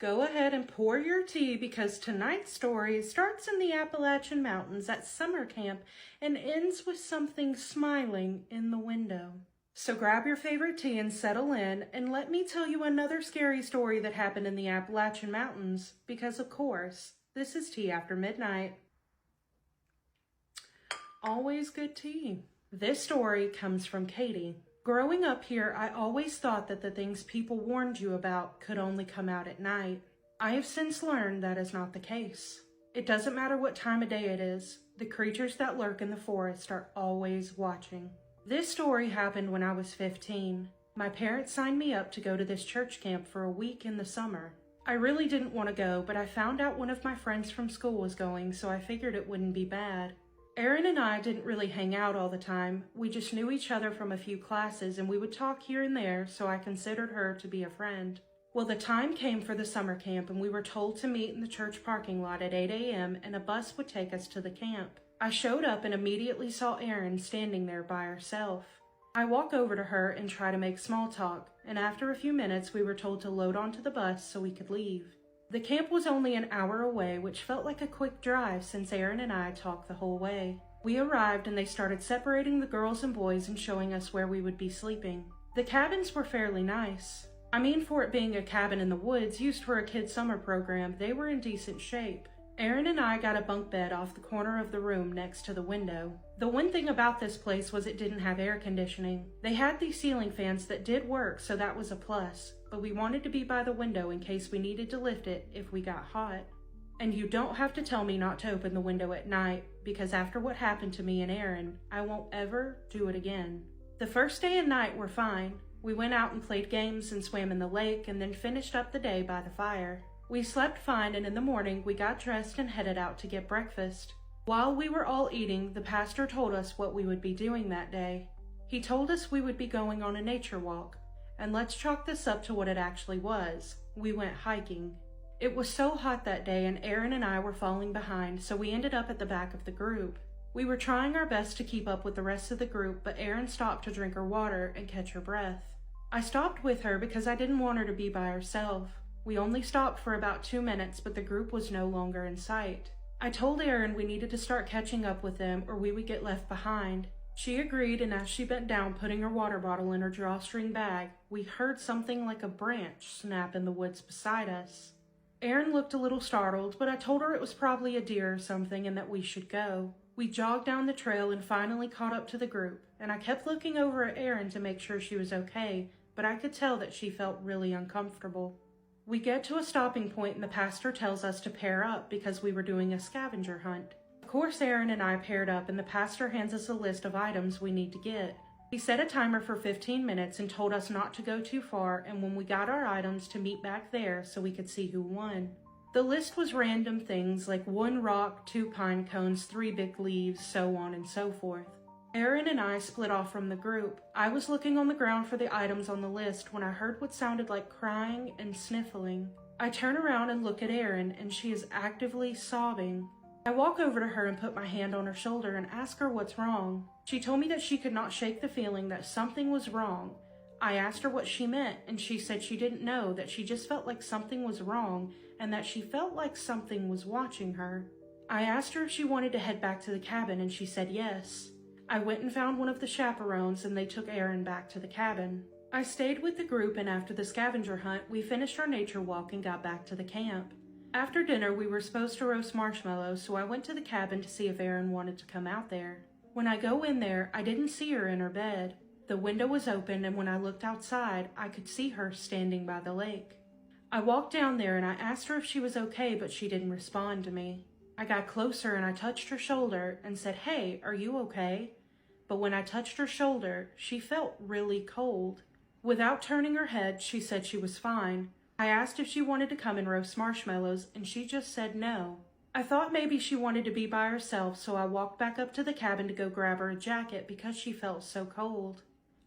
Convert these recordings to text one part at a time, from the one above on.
Go ahead and pour your tea because tonight's story starts in the Appalachian Mountains at summer camp and ends with something smiling in the window. So grab your favorite tea and settle in, and let me tell you another scary story that happened in the Appalachian Mountains because, of course, this is Tea After Midnight. Always good tea. This story comes from Katie. Growing up here, I always thought that the things people warned you about could only come out at night. I have since learned that is not the case. It doesn't matter what time of day it is, the creatures that lurk in the forest are always watching. This story happened when I was 15. My parents signed me up to go to this church camp for a week in the summer. I really didn't want to go, but I found out one of my friends from school was going, so I figured it wouldn't be bad. Erin and I didn't really hang out all the time. We just knew each other from a few classes and we would talk here and there, so I considered her to be a friend. Well, the time came for the summer camp and we were told to meet in the church parking lot at 8 a.m. and a bus would take us to the camp. I showed up and immediately saw Erin standing there by herself. I walk over to her and try to make small talk, and after a few minutes we were told to load onto the bus so we could leave. The camp was only an hour away, which felt like a quick drive since Erin and I talked the whole way. We arrived and they started separating the girls and boys and showing us where we would be sleeping. The cabins were fairly nice. I mean, for it being a cabin in the woods used for a kid's summer program, they were in decent shape. Erin and I got a bunk bed off the corner of the room next to the window. The one thing about this place was it didn't have air conditioning. They had these ceiling fans that did work, so that was a plus, but we wanted to be by the window in case we needed to lift it if we got hot. And you don't have to tell me not to open the window at night, because after what happened to me and Erin, I won't ever do it again. The first day and night were fine. We went out and played games and swam in the lake and then finished up the day by the fire. We slept fine, and in the morning we got dressed and headed out to get breakfast. While we were all eating, the pastor told us what we would be doing that day. He told us we would be going on a nature walk, and let's chalk this up to what it actually was. We went hiking. It was so hot that day and Erin and I were falling behind, so we ended up at the back of the group. We were trying our best to keep up with the rest of the group, but Erin stopped to drink her water and catch her breath. I stopped with her because I didn't want her to be by herself. We only stopped for about 2 minutes, but the group was no longer in sight. I told Erin we needed to start catching up with them or we would get left behind. She agreed, and as she bent down putting her water bottle in her drawstring bag, we heard something like a branch snap in the woods beside us. Erin looked a little startled, but I told her it was probably a deer or something and that we should go. We jogged down the trail and finally caught up to the group, and I kept looking over at Erin to make sure she was okay, but I could tell that she felt really uncomfortable. We get to a stopping point and the pastor tells us to pair up because we were doing a scavenger hunt. Of course, Erin and I paired up and the pastor hands us a list of items we need to get. He set a timer for 15 minutes and told us not to go too far, and when we got our items to meet back there so we could see who won. The list was random things like 1 rock, 2 pine cones, 3 big leaves, so on and so forth. Erin and I split off from the group. I was looking on the ground for the items on the list when I heard what sounded like crying and sniffling. I turn around and look at Erin, and she is actively sobbing. I walk over to her and put my hand on her shoulder and ask her what's wrong. She told me that she could not shake the feeling that something was wrong. I asked her what she meant, and she said she didn't know, that she just felt like something was wrong and that she felt like something was watching her. I asked her if she wanted to head back to the cabin, and she said yes. I went and found one of the chaperones and they took Erin back to the cabin. I stayed with the group, and after the scavenger hunt, we finished our nature walk and got back to the camp. After dinner, we were supposed to roast marshmallows, so I went to the cabin to see if Erin wanted to come out there. When I go in there, I didn't see her in her bed. The window was open, and when I looked outside, I could see her standing by the lake. I walked down there and I asked her if she was okay, but she didn't respond to me. I got closer and I touched her shoulder and said, "Hey, are you okay?" But when I touched her shoulder, she felt really cold. Without turning her head, she said she was fine. I asked if she wanted to come and roast marshmallows, and she just said no. I thought maybe she wanted to be by herself, so I walked back up to the cabin to go grab her a jacket because she felt so cold.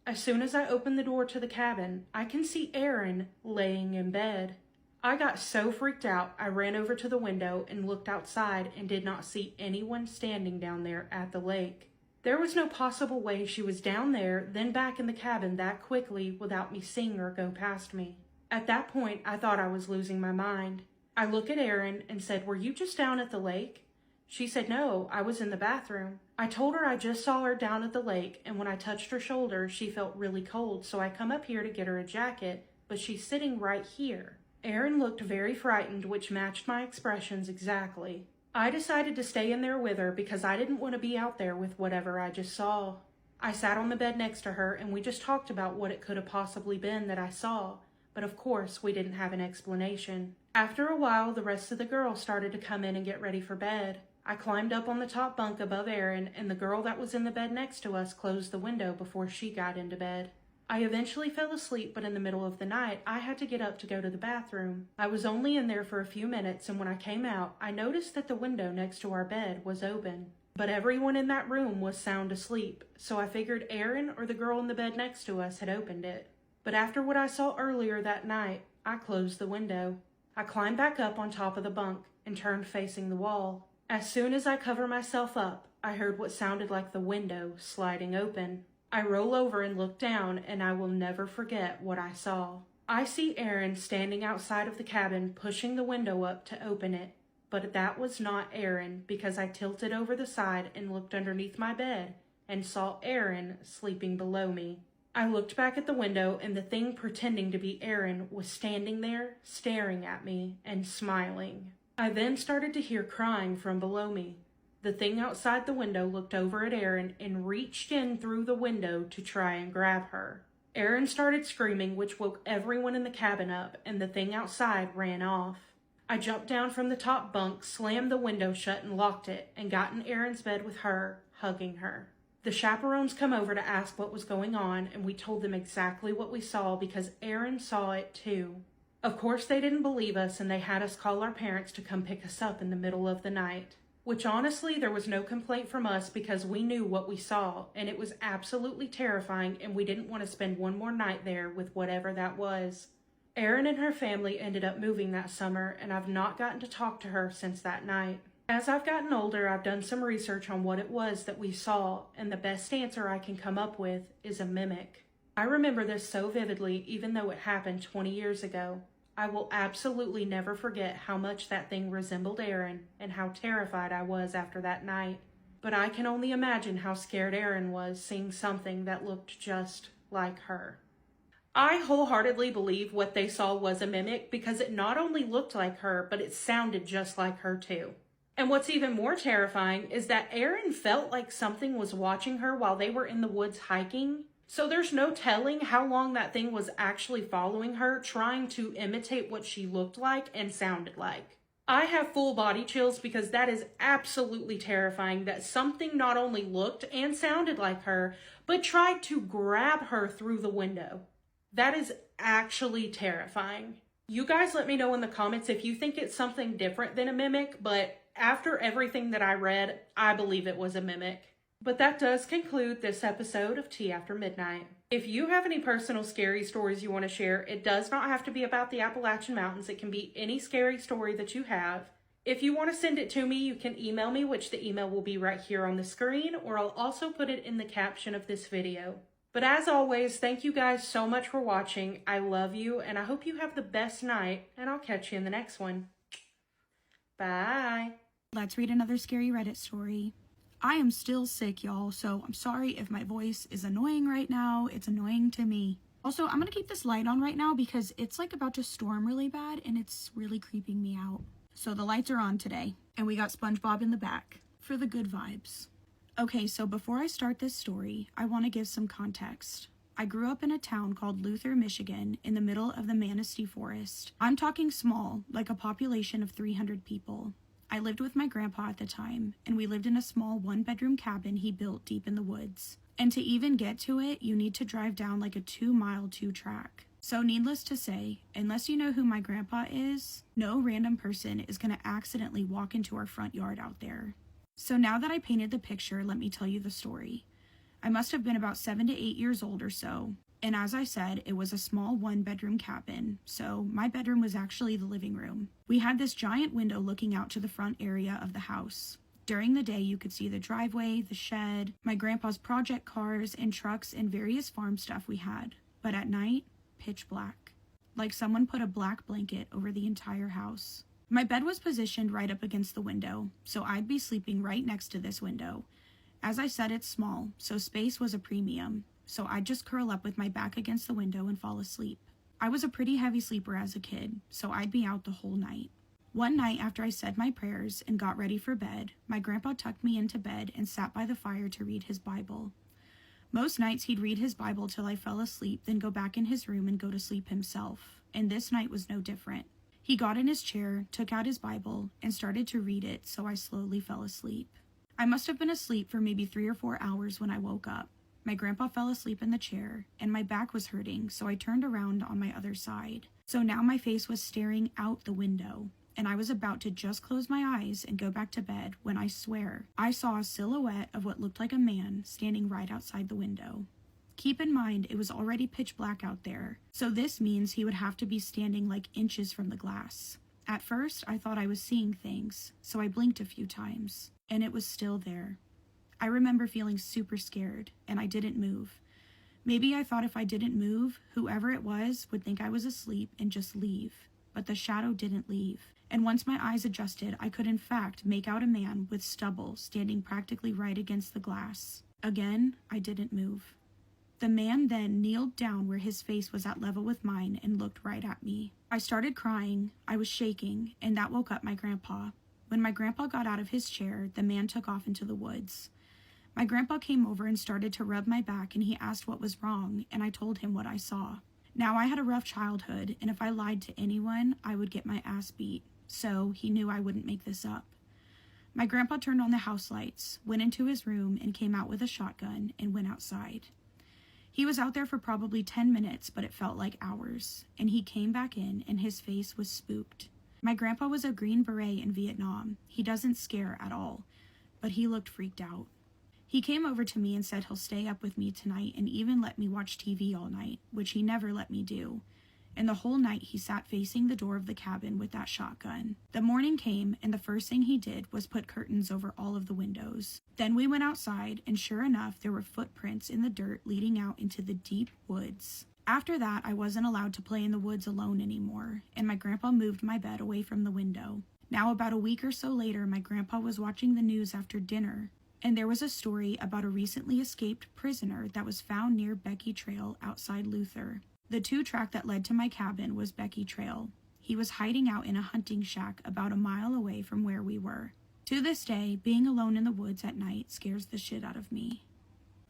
As soon as I opened the door to the cabin, I can see Erin laying in bed. I got so freaked out, I ran over to the window and looked outside and did not see anyone standing down there at the lake. There was no possible way she was down there, then back in the cabin that quickly without me seeing her go past me. At that point, I thought I was losing my mind. I looked at Erin and said, "Were you just down at the lake?" She said, "No, I was in the bathroom." I told her I just saw her down at the lake, and when I touched her shoulder, she felt really cold, so I come up here to get her a jacket, but she's sitting right here. Erin looked very frightened, which matched my expressions exactly. I decided to stay in there with her because I didn't want to be out there with whatever I just saw. I sat on the bed next to her, and we just talked about what it could have possibly been that I saw, but of course we didn't have an explanation. After a while, the rest of the girls started to come in and get ready for bed. I climbed up on the top bunk above Erin, and the girl that was in the bed next to us closed the window before she got into bed. I eventually fell asleep, but in the middle of the night, I had to get up to go to the bathroom. I was only in there for a few minutes, and when I came out, I noticed that the window next to our bed was open. But everyone in that room was sound asleep, so I figured Erin or the girl in the bed next to us had opened it. But after what I saw earlier that night, I closed the window. I climbed back up on top of the bunk and turned facing the wall. As soon as I covered myself up, I heard what sounded like the window sliding open. I roll over and look down, and I will never forget what I saw. I see Erin standing outside of the cabin, pushing the window up to open it. But that was not Erin, because I tilted over the side and looked underneath my bed and saw Erin sleeping below me. I looked back at the window, and the thing pretending to be Erin was standing there, staring at me and smiling. I then started to hear crying from below me. The thing outside the window looked over at Erin and reached in through the window to try and grab her. Erin started screaming, which woke everyone in the cabin up, and the thing outside ran off. I jumped down from the top bunk, slammed the window shut and locked it, and got in Erin's bed with her, hugging her. The chaperones come over to ask what was going on, and we told them exactly what we saw because Erin saw it too. Of course, they didn't believe us, and they had us call our parents to come pick us up in the middle of the night. Which honestly, there was no complaint from us because we knew what we saw, and it was absolutely terrifying, and we didn't want to spend one more night there with whatever that was. Erin and her family ended up moving that summer, and I've not gotten to talk to her since that night. As I've gotten older, I've done some research on what it was that we saw, and the best answer I can come up with is a mimic. I remember this so vividly, even though it happened 20 years ago. I will absolutely never forget how much that thing resembled Erin and how terrified I was after that night. But I can only imagine how scared Erin was seeing something that looked just like her. I wholeheartedly believe what they saw was a mimic because it not only looked like her, but it sounded just like her too. And what's even more terrifying is that Erin felt like something was watching her while they were in the woods hiking. So there's no telling how long that thing was actually following her, trying to imitate what she looked like and sounded like. I have full body chills because that is absolutely terrifying that something not only looked and sounded like her, but tried to grab her through the window. That is actually terrifying. You guys let me know in the comments if you think it's something different than a mimic, but after everything that I read, I believe it was a mimic. But that does conclude this episode of Tea After Midnight. If you have any personal scary stories you want to share, it does not have to be about the Appalachian Mountains. It can be any scary story that you have. If you want to send it to me, you can email me, which the email will be right here on the screen, or I'll also put it in the caption of this video. But as always, thank you guys so much for watching. I love you, and I hope you have the best night, and I'll catch you in the next one. Bye. Let's read another scary Reddit story. I am still sick, y'all, so I'm sorry if my voice is annoying right now. It's annoying to me. Also, I'm gonna keep this light on right now because it's like about to storm really bad and it's really creeping me out. So the lights are on today, and we got SpongeBob in the back for the good vibes. Okay, so before I start this story, I want to give some context. I grew up in a town called Luther, Michigan, in the middle of the Manistee Forest. I'm talking small, like a population of 300 people. I lived with my grandpa at the time, and we lived in a small one-bedroom cabin he built deep in the woods. And to even get to it, you need to drive down like a 2-mile 2-track. So needless to say, unless you know who my grandpa is, no random person is going to accidentally walk into our front yard out there. So now that I painted the picture, let me tell you the story. I must have been about 7 to 8 years old or so, and as I said, it was a small one-bedroom cabin, so my bedroom was actually the living room. We had this giant window looking out to the front area of the house. During the day, you could see the driveway, the shed, my grandpa's project cars and trucks and various farm stuff we had. But at night, pitch black. like someone put a black blanket over the entire house. My bed was positioned right up against the window, so I'd be sleeping right next to this window. As I said, it's small, so space was a premium, so I'd just curl up with my back against the window and fall asleep. I was a pretty heavy sleeper as a kid, so I'd be out the whole night. One night after I said my prayers and got ready for bed, my grandpa tucked me into bed and sat by the fire to read his Bible. Most nights he'd read his Bible till I fell asleep, then go back in his room and go to sleep himself, and this night was no different. He got in his chair, took out his Bible, and started to read it, so I slowly fell asleep. I must have been asleep for maybe 3 or 4 hours when I woke up. My grandpa fell asleep in the chair, and my back was hurting, so I turned around on my other side. So now my face was staring out the window, and I was about to just close my eyes and go back to bed when I swear I saw a silhouette of what looked like a man standing right outside the window. Keep in mind, it was already pitch black out there, so this means he would have to be standing like inches from the glass. At first, I thought I was seeing things, so I blinked a few times, and it was still there. I remember feeling super scared, and I didn't move. Maybe I thought if I didn't move, whoever it was would think I was asleep and just leave, but the shadow didn't leave. And once my eyes adjusted, I could in fact make out a man with stubble standing practically right against the glass. Again, I didn't move. The man then kneeled down where his face was at level with mine and looked right at me. I started crying, I was shaking, and that woke up my grandpa. When my grandpa got out of his chair, the man took off into the woods. My grandpa came over and started to rub my back, and he asked what was wrong, and I told him what I saw. Now, I had a rough childhood, and if I lied to anyone, I would get my ass beat, so he knew I wouldn't make this up. My grandpa turned on the house lights, went into his room, and came out with a shotgun and went outside. He was out there for probably 10 minutes, but it felt like hours, and he came back in, and his face was spooked. My grandpa was a Green Beret in Vietnam. He doesn't scare at all, but he looked freaked out. He came over to me and said he'll stay up with me tonight and even let me watch TV all night, which he never let me do. And the whole night he sat facing the door of the cabin with that shotgun. The morning came, and the first thing he did was put curtains over all of the windows. Then we went outside, and sure enough, there were footprints in the dirt leading out into the deep woods. After that, I wasn't allowed to play in the woods alone anymore, and my grandpa moved my bed away from the window. Now, about a week or so later, my grandpa was watching the news after dinner, and there was a story about a recently escaped prisoner that was found near Becky Trail outside Luther. The 2-track that led to my cabin was Becky Trail. He was hiding out in a hunting shack about a mile away from where we were. To this day, being alone in the woods at night scares the shit out of me.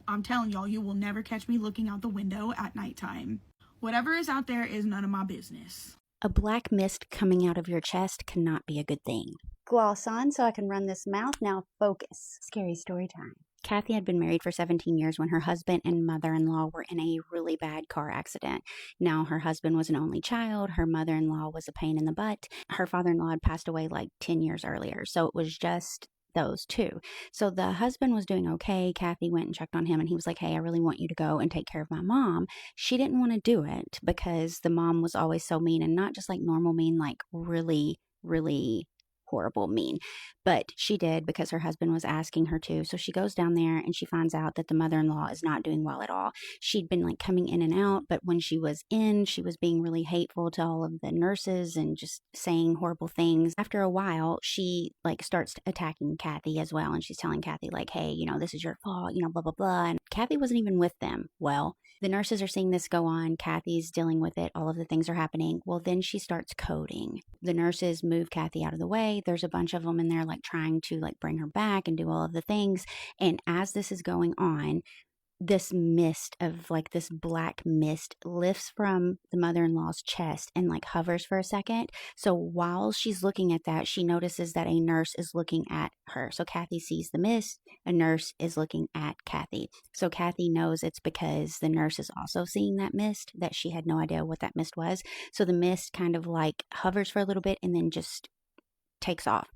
I'm telling y'all, you will never catch me looking out the window at nighttime. Whatever is out there is none of my business. A black mist coming out of your chest cannot be a good thing. Gloss on so I can run this mouth. Now focus. Scary story time. Kathy had been married for 17 years when her husband and mother-in-law were in a really bad car accident. Now, her husband was an only child. Her mother-in-law was a pain in the butt. Her father-in-law had passed away like 10 years earlier. So it was just those two. So the husband was doing okay. Kathy went and checked on him, and he was like, hey, I really want you to go and take care of my mom. She didn't want to do it because the mom was always so mean, and not just like normal mean, like really, really horrible mean, but she did because her husband was asking her to. So she goes down there and she finds out that the mother-in-law is not doing well at all. She'd been like coming in and out, but when she was in, she was being really hateful to all of the nurses and just saying horrible things. After a while, she like starts attacking Kathy as well, and she's telling Kathy like, hey, you know, this is your fault, you know, blah blah blah. And Kathy wasn't even with them. Well, the nurses are seeing this go on. Kathy's dealing with it. All of the things are happening. Well, then she starts coding. The nurses move Kathy out of the way. There's a bunch of them in there like trying to like bring her back and do all of the things. And as this is going on, this mist of like this black mist lifts from the mother-in-law's chest and like hovers for a second. So while she's looking at that, she notices that a nurse is looking at her. So Kathy sees the mist. A nurse is looking at Kathy. So Kathy knows it's because the nurse is also seeing that mist, that she had no idea what that mist was. So the mist kind of like hovers for a little bit and then just takes off.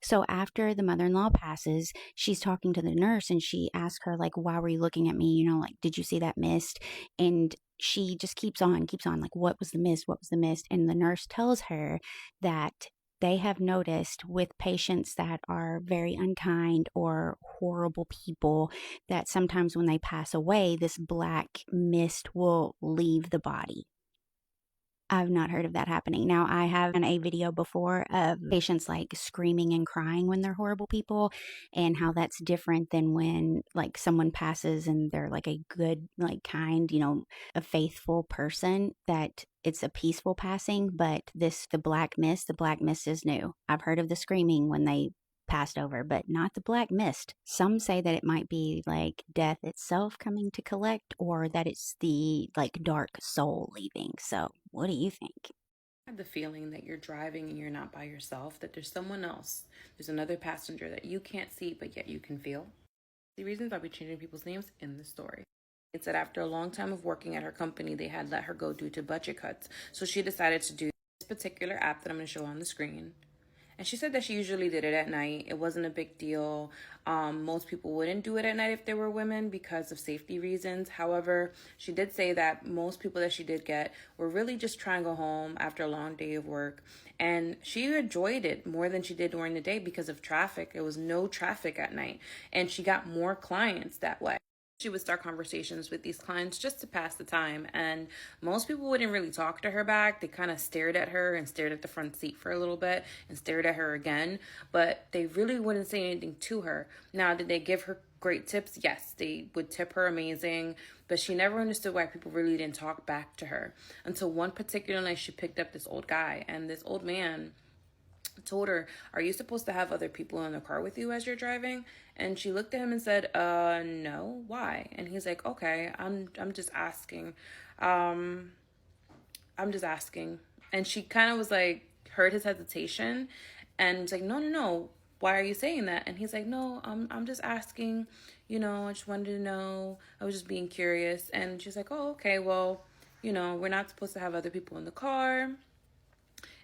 So after the mother-in-law passes, she's talking to the nurse and she asks her like, why were you looking at me? You know, like, did you see that mist? And she just keeps on, like, what was the mist? What was the mist? And the nurse tells her that they have noticed with patients that are very unkind or horrible people that sometimes when they pass away, this black mist will leave the body. I've not heard of that happening. Now, I have done a video before of patients like screaming and crying when they're horrible people, and how that's different than when like someone passes and they're like a good, like kind, a faithful person, that it's a peaceful passing. But the black mist is new. I've heard of the screaming when they passed over, but not the black mist. Some say that it might be like death itself coming to collect, or that it's the like dark soul leaving. So, what do you think? Have the feeling that you're driving and you're not by yourself, that there's someone else, there's another passenger that you can't see, but yet you can feel. The reasons I'll be changing people's names in the story. It said after a long time of working at her company, they had let her go due to budget cuts. So she decided to do this particular app that I'm going to show on the screen. And she said that she usually did it at night. It wasn't a big deal. Most people wouldn't do it at night if they were women because of safety reasons. However, she did say that most people that she did get were really just trying to go home after a long day of work. And she enjoyed it more than she did during the day because of traffic. There was no traffic at night. And she got more clients that way. She would start conversations with these clients just to pass the time. And most people wouldn't really talk to her back. They kind of stared at her and stared at the front seat for a little bit and stared at her again. But they really wouldn't say anything to her. Now, did they give her great tips? Yes, they would tip her amazing. But she never understood why people really didn't talk back to her. Until one particular night, she picked up this old guy. And this old man told her, "Are you supposed to have other people in the car with you as you're driving?" And she looked at him and said, no, why?" And he's like, "Okay, I'm just asking. I'm just asking." And she kind of was like, heard his hesitation and was like, no, why are you saying that?" And he's like, "No, I'm just asking, I just wanted to know. I was just being curious." And she's like, "Oh, okay, well, we're not supposed to have other people in the car.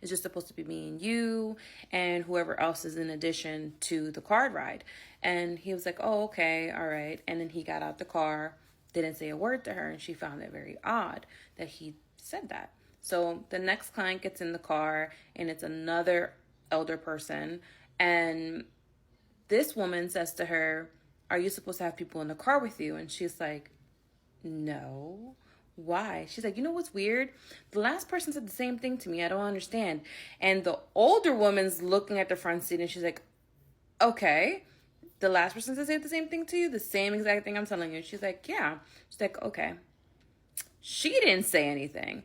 It's just supposed to be me and you and whoever else is in addition to the car ride." And he was like, "Oh, okay, all right." And then he got out the car, didn't say a word to her, and she found it very odd that he said that. So the next client gets in the car, and it's another elder person. And this woman says to her, "Are you supposed to have people in the car with you?" And she's like, "No. Why?" She's like, "You know what's weird? The last person said the same thing to me. I don't understand." And the older woman's looking at the front seat and she's like, "Okay, the last person said the same thing to you? The same exact thing I'm telling you?" She's like, "Yeah." She's like, "Okay." She didn't say anything.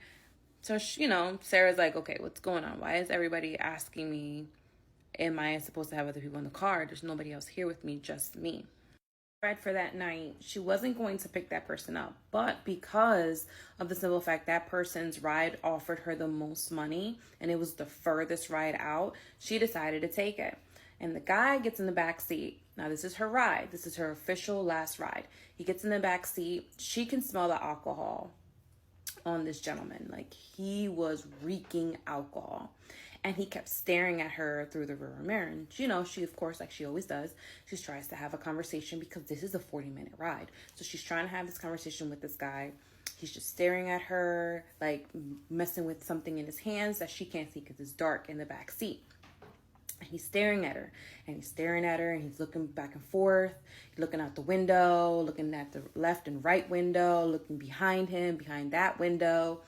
So, Sarah's like, "Okay, what's going on? Why is everybody asking me, am I supposed to have other people in the car? There's nobody else here with me, just me." Ride for that night, she wasn't going to pick that person up, but because of the simple fact that person's ride offered her the most money and it was the furthest ride out, she decided to take it. And the guy gets in the back seat. Now, this is her ride. This is her official last ride. He gets in the back seat. She can smell the alcohol on this gentleman. Like, he was reeking alcohol. And he kept staring at her through the rear mirror. And, she, of course, like she always does, she tries to have a conversation because this is a 40-minute ride. So she's trying to have this conversation with this guy. He's just staring at her, like messing with something in his hands that she can't see because it's dark in the back seat. And he's staring at her, and he's staring at her, and he's looking back and forth. He's looking out the window, looking at the left and right window, looking behind him, behind that window.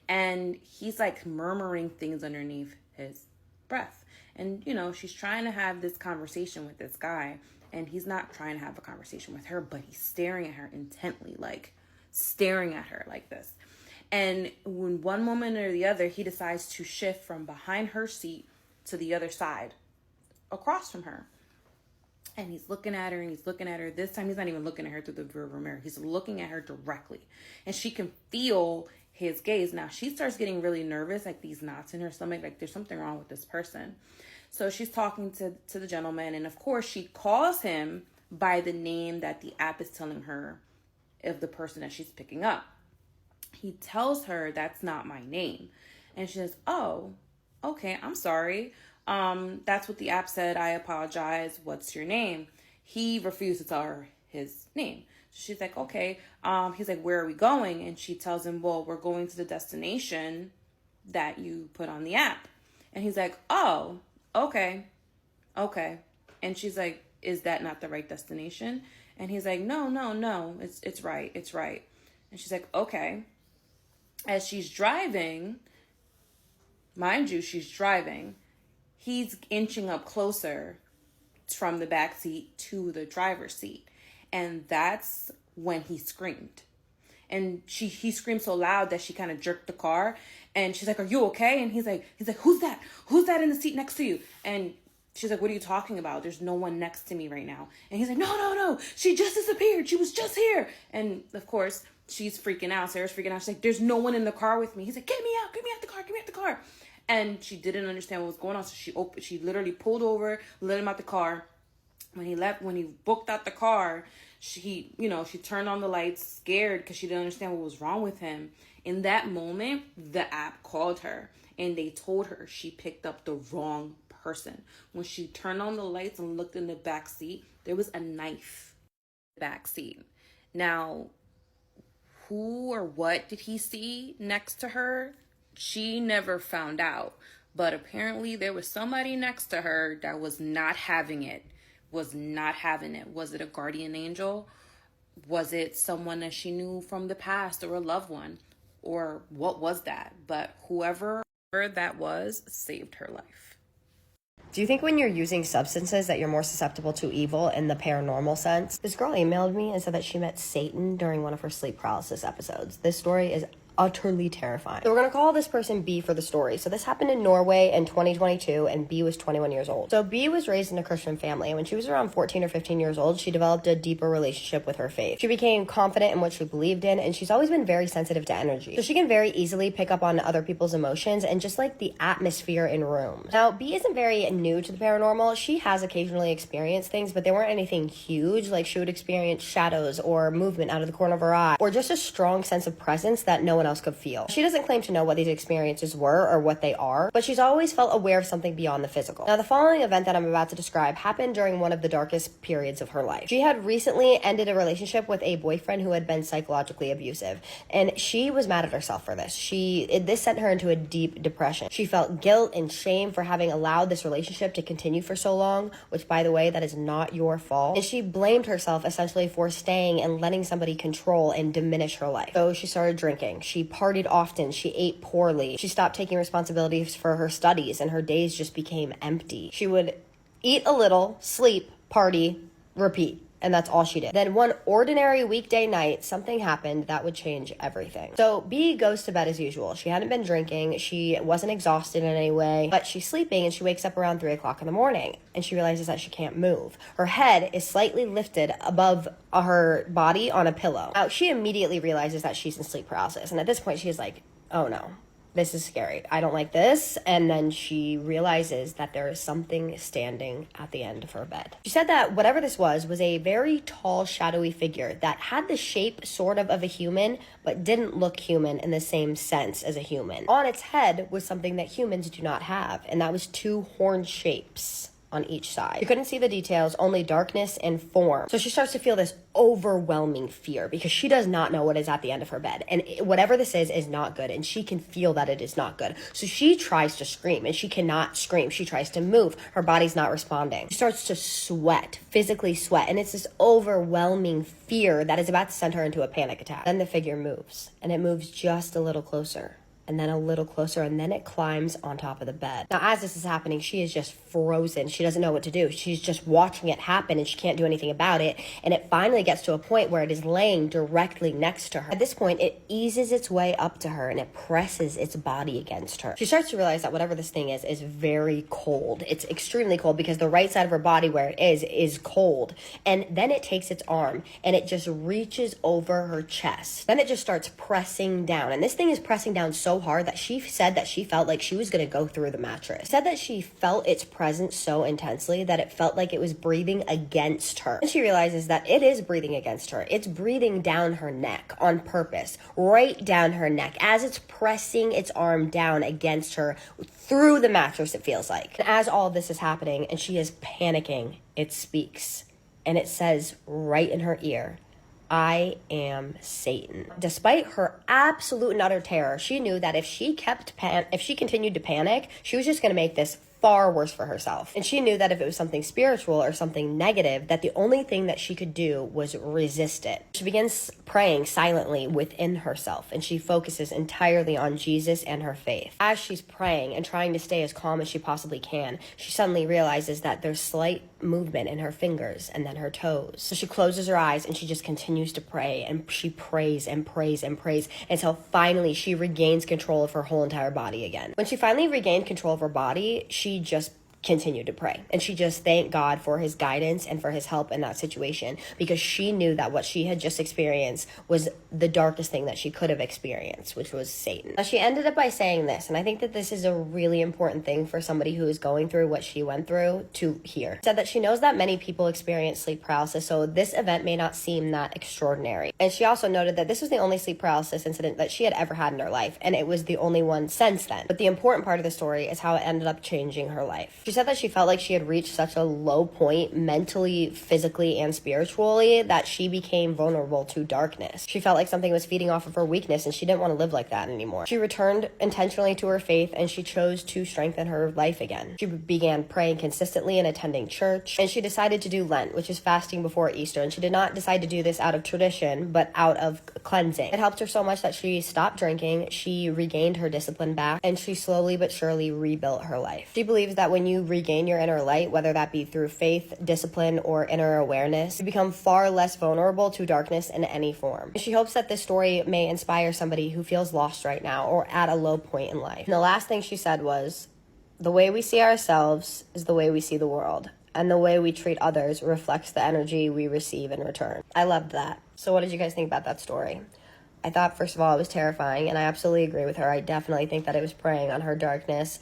And he's like murmuring things underneath his breath. And, she's trying to have this conversation with this guy, and he's not trying to have a conversation with her, but he's staring at her intently, like staring at her like this. And when one moment or the other, he decides to shift from behind her seat to the other side, across from her. And he's looking at her and he's looking at her. This time he's not even looking at her through the rearview mirror. He's looking at her directly. And she can feel his gaze. Now she starts getting really nervous, like these knots in her stomach, like there's something wrong with this person. So she's talking to the gentleman, and of course she calls him by the name that the app is telling her of the person that she's picking up. He tells her, "That's not my name." And she says, "Oh, okay, I'm sorry. That's what the app said. I apologize. What's your name?" He refused to tell her his name. She's like, "Okay." He's like, "Where are we going?" And she tells him, "Well, we're going to the destination that you put on the app." And he's like, "Oh, okay. And she's like, "Is that not the right destination?" And he's like, No, it's right. And she's like, "Okay." As she's driving, Mind you, she's driving. He's inching up closer from the back seat to the driver's seat. And that's when he screamed. And he screamed so loud that she kind of jerked the car. And she's like, "Are you okay?" And he's like, "Who's that? Who's that in the seat next to you?" And she's like, "What are you talking about? There's no one next to me right now." And he's like, No. She just disappeared. She was just here." And of course, she's freaking out. Sarah's freaking out. She's like, "There's no one in the car with me." He's like, Get me out the car. And she didn't understand what was going on. So she literally pulled over, let him out the car. When he booked out the car, she turned on the lights, scared because she didn't understand what was wrong with him. In that moment, the app called her and they told her she picked up the wrong person. When she turned on the lights and looked in the back seat, there was a knife in the back seat. Now, who or what did he see next to her? She never found out. But apparently there was somebody next to her that was not having it. Was it a guardian angel? Was it someone that she knew from the past or a loved one? Or what was that? But whoever that was saved her life. Do you think when you're using substances that you're more susceptible to evil in the paranormal sense? This girl emailed me and said that she met Satan during one of her sleep paralysis episodes. This story is utterly terrifying. So we're gonna call this person B for the story. So this happened in Norway in 2022, and B was 21 years old. So B was raised in a Christian family, and when she was around 14 or 15 years old, she developed a deeper relationship with her faith. She became confident in what she believed in, and she's always been very sensitive to energy. So she can very easily pick up on other people's emotions and just like the atmosphere in rooms. Now, B isn't very new to the paranormal. She has occasionally experienced things, but they weren't anything huge. Like she would experience shadows or movement out of the corner of her eye, or just a strong sense of presence that no one else could feel. She doesn't claim to know what these experiences were or what they are, but she's always felt aware of something beyond the physical. Now, the following event that I'm about to describe happened during one of the darkest periods of her life. She had recently ended a relationship with a boyfriend who had been psychologically abusive, and she was mad at herself for this. This sent her into a deep depression. She felt guilt and shame for having allowed this relationship to continue for so long, which, by the way, that is not your fault. And she blamed herself essentially for staying and letting somebody control and diminish her life. So she started drinking. She partied often. She ate poorly. She stopped taking responsibilities for her studies, and her days just became empty. She would eat a little, sleep, party, repeat. And that's all she did. Then one ordinary weekday night, something happened that would change everything. So B goes to bed as usual. She hadn't been drinking. She wasn't exhausted in any way, but she's sleeping and she wakes up around 3 o'clock in the morning and she realizes that she can't move. Her head is slightly lifted above her body on a pillow. Now, she immediately realizes that she's in sleep paralysis. And at this point, she's like, oh no. This is scary. I don't like this. And then she realizes that there is something standing at the end of her bed. She said that whatever this was a very tall, shadowy figure that had the shape sort of a human, but didn't look human in the same sense as a human. On its head was something that humans do not have, and that was 2 horn shapes on each side. She couldn't see the details, only darkness and form. So she starts to feel this overwhelming fear because she does not know what is at the end of her bed. And whatever this is not good. And she can feel that it is not good. So she tries to scream and she cannot scream. She tries to move. Her body's not responding. She starts to sweat, physically sweat. And it's this overwhelming fear that is about to send her into a panic attack. Then the figure moves, and it moves just a little closer. And then a little closer, and then it climbs on top of the bed. Now, as this is happening, she is just frozen. She doesn't know what to do. She's just watching it happen, and she can't do anything about it. And it finally gets to a point where it is laying directly next to her. At this point, it eases its way up to her, and it presses its body against her. She starts to realize that whatever this thing is very cold. It's extremely cold because the right side of her body where it is cold. And then it takes its arm, and it just reaches over her chest. Then it just starts pressing down. And this thing is pressing down so hard that she said that she felt like she was going to go through the mattress. She said that she felt its presence so intensely that it felt like it was breathing against her. And she realizes that it is breathing against her. It's breathing down her neck on purpose, right down her neck, as it's pressing its arm down against her through the mattress, it feels like. And as all of this is happening and she is panicking, it speaks. And it says right in her ear, I am Satan. Despite her absolute and utter terror, she knew that if she continued to panic, she was just going to make this far worse for herself. And she knew that if it was something spiritual or something negative, that the only thing that she could do was resist it. She begins praying silently within herself, and she focuses entirely on Jesus and her faith. As she's praying and trying to stay as calm as she possibly can, she suddenly realizes that there's slight movement in her fingers and then her toes. So she closes her eyes and she just continues to pray, and she prays and prays and prays until finally she regains control of her whole entire body again. When she finally regained control of her body, she just continued to pray, and she just thanked God for his guidance and for his help in that situation, because she knew that what she had just experienced was the darkest thing that she could have experienced, which was Satan. Now, she ended up by saying this, and I think that this is a really important thing for somebody who is going through what she went through to hear. She said that she knows that many people experience sleep paralysis, so this event may not seem that extraordinary. And she also noted that this was the only sleep paralysis incident that she had ever had in her life, and it was the only one since then. But the important part of the story is how it ended up changing her life. She said that she felt like she had reached such a low point mentally, physically, and spiritually that she became vulnerable to darkness. She felt like something was feeding off of her weakness, and she didn't want to live like that anymore. She returned intentionally to her faith, and she chose to strengthen her life again. She began praying consistently and attending church, and she decided to do Lent, which is fasting before Easter, and she did not decide to do this out of tradition, but out of cleansing. It helped her so much that she stopped drinking, she regained her discipline back, and she slowly but surely rebuilt her life. She believes that when you regain your inner light, whether that be through faith, discipline, or inner awareness, you become far less vulnerable to darkness in any form. She hopes that this story may inspire somebody who feels lost right now or at a low point in life. And the last thing she said was, "The way we see ourselves is the way we see the world, and the way we treat others reflects the energy we receive in return." I loved that. So what did you guys think about that story? I thought, first of all, it was terrifying, and I absolutely agree with her. I definitely think that it was preying on her darkness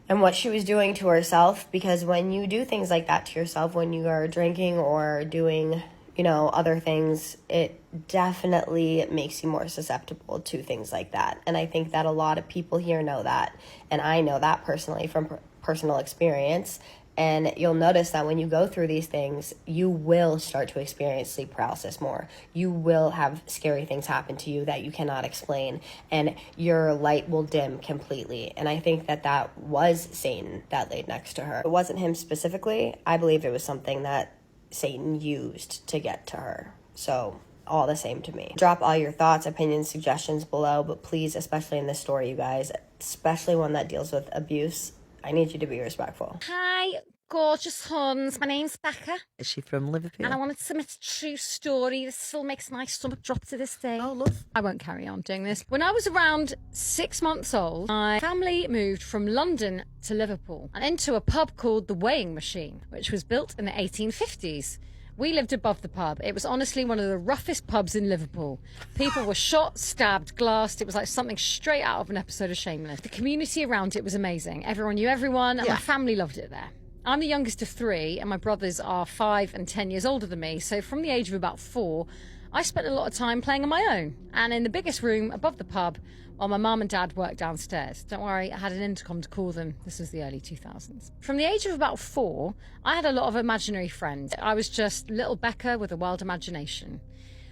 and what she was doing to herself, because when you do things like that to yourself, when you are drinking or doing, other things, it definitely makes you more susceptible to things like that. And I think that a lot of people here know that, and I know that personally from personal experience. And you'll notice that when you go through these things, you will start to experience sleep paralysis more. You will have scary things happen to you that you cannot explain, and your light will dim completely. And I think that that was Satan that laid next to her. It wasn't him specifically. I believe it was something that Satan used to get to her. So all the same to me. Drop all your thoughts, opinions, suggestions below, but please, especially in this story, you guys, especially one that deals with abuse, I need you to be respectful. Hi, gorgeous huns. My name's Becca. Is she from Liverpool? And I wanted to submit a true story. This still makes my stomach drop to this day. Oh, love. I won't carry on doing this. When I was around 6 months old, my family moved from London to Liverpool and into a pub called The Weighing Machine, which was built in the 1850s. We lived above the pub. It was honestly one of the roughest pubs in Liverpool. People were shot, stabbed, glassed. It was like something straight out of an episode of Shameless. The community around it was amazing. Everyone knew everyone, and my family loved it there. I'm the youngest of three, and my brothers are 5 and 10 years older than me. So from the age of about 4, I spent a lot of time playing on my own. And in the biggest room above the pub, while my mum and dad worked downstairs. Don't worry, I had an intercom to call them. This was the early 2000s. From the age of about 4, I had a lot of imaginary friends. I was just little Becca with a wild imagination.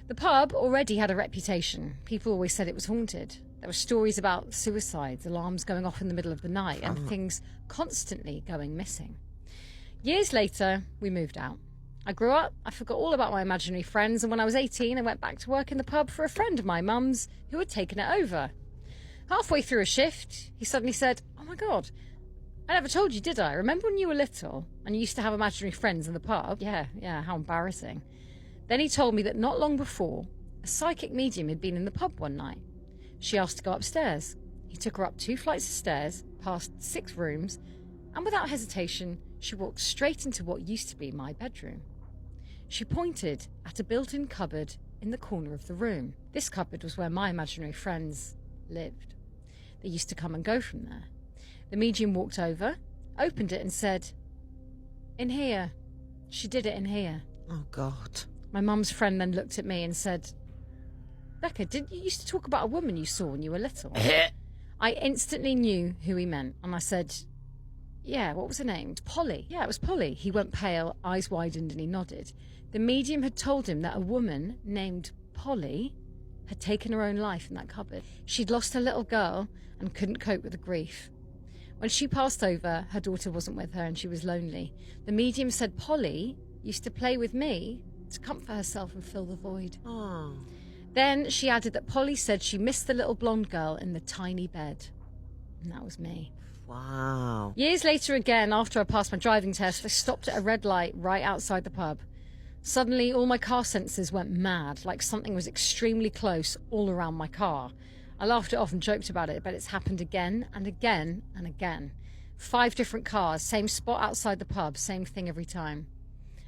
The pub already had a reputation. People always said it was haunted. There were stories about suicides, alarms going off in the middle of the night, and things constantly going missing. Years later, we moved out. I grew up, I forgot all about my imaginary friends, and when I was 18, I went back to work in the pub for a friend of my mum's who had taken it over. Halfway through a shift, he suddenly said, "Oh my God, I never told you, did I? Remember when you were little and you used to have imaginary friends in the pub?" Yeah, how embarrassing. Then he told me that not long before, a psychic medium had been in the pub one night. She asked to go upstairs. He took her up 2 flights of stairs, past 6 rooms, and without hesitation, she walked straight into what used to be my bedroom. She pointed at a built-in cupboard in the corner of the room. This cupboard was where my imaginary friends lived. They used to come and go from there. The medium walked over, opened it and said, "In here." She did it in here. Oh, God. My mum's friend then looked at me and said, "Becca, didn't you used to talk about a woman you saw when you were little?" I instantly knew who he meant, and I said, "Yeah, what was her name? Polly." "Yeah, it was Polly." He went pale, eyes widened, and he nodded. The medium had told him that a woman named Polly had taken her own life in that cupboard. She'd lost her little girl and couldn't cope with the grief. When she passed over, her daughter wasn't with her and she was lonely. The medium said Polly used to play with me to comfort herself and fill the void. Oh. Then she added that Polly said she missed the little blonde girl in the tiny bed. And that was me. Wow. Years later again, after I passed my driving test, I stopped at a red light right outside the pub. Suddenly, all my car sensors went mad, like something was extremely close all around my car. I laughed it off and joked about it, but it's happened again and again and again. 5 different cars, same spot outside the pub, same thing every time.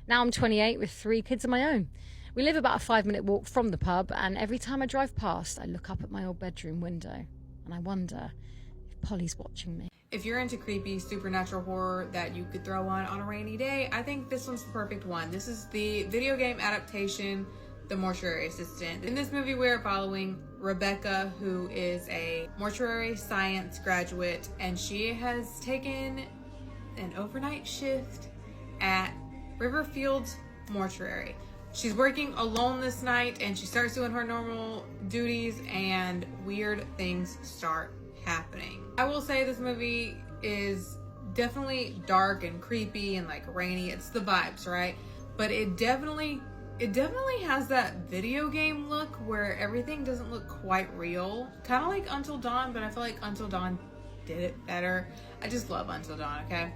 Now I'm 28 with 3 kids of my own. We live about a 5-minute walk from the pub, and every time I drive past, I look up at my old bedroom window, and I wonder if Polly's watching me. If you're into creepy supernatural horror that you could throw on a rainy day, I think this one's the perfect one. This is the video game adaptation, The Mortuary Assistant. In this movie, we're following Rebecca, who is a mortuary science graduate, and she has taken an overnight shift at Riverfield's Mortuary. She's working alone this night, and she starts doing her normal duties, and weird things start happening. I will say this movie is definitely dark and creepy and like rainy. It's the vibes, right? But it definitely has that video game look where everything doesn't look quite real. Kind of like Until Dawn, but I feel like Until Dawn did it better. I just love Until Dawn, okay?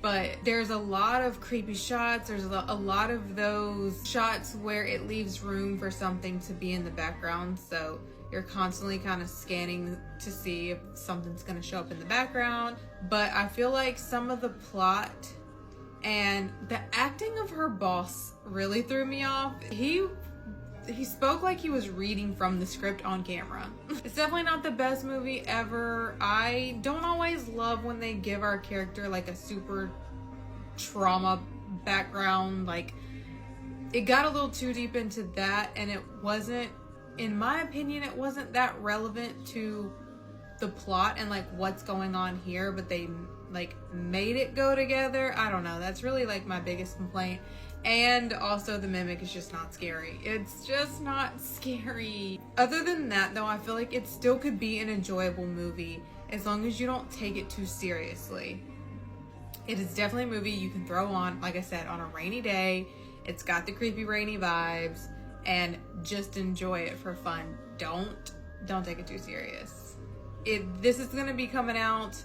But there's a lot of creepy shots. There's a lot of those shots where it leaves room for something to be in the background. So you're constantly kind of scanning to see if something's going to show up in the background. But I feel like some of the plot and the acting of her boss really threw me off. He spoke like he was reading from the script on camera. It's definitely not the best movie ever. I don't always love when they give our character like a super trauma background. Like, it got a little too deep into that, and it wasn't, in my opinion, it wasn't that relevant to the plot and like what's going on here, but they like made it go together. I don't know. That's really like my biggest complaint. And also the mimic is just not scary. It's just not scary. Other than that though, I feel like it still could be an enjoyable movie as long as you don't take it too seriously. It is definitely a movie you can throw on, like I said, on a rainy day. It's got the creepy rainy vibes, and just enjoy it for fun. Don't take it too serious. This is going to be coming out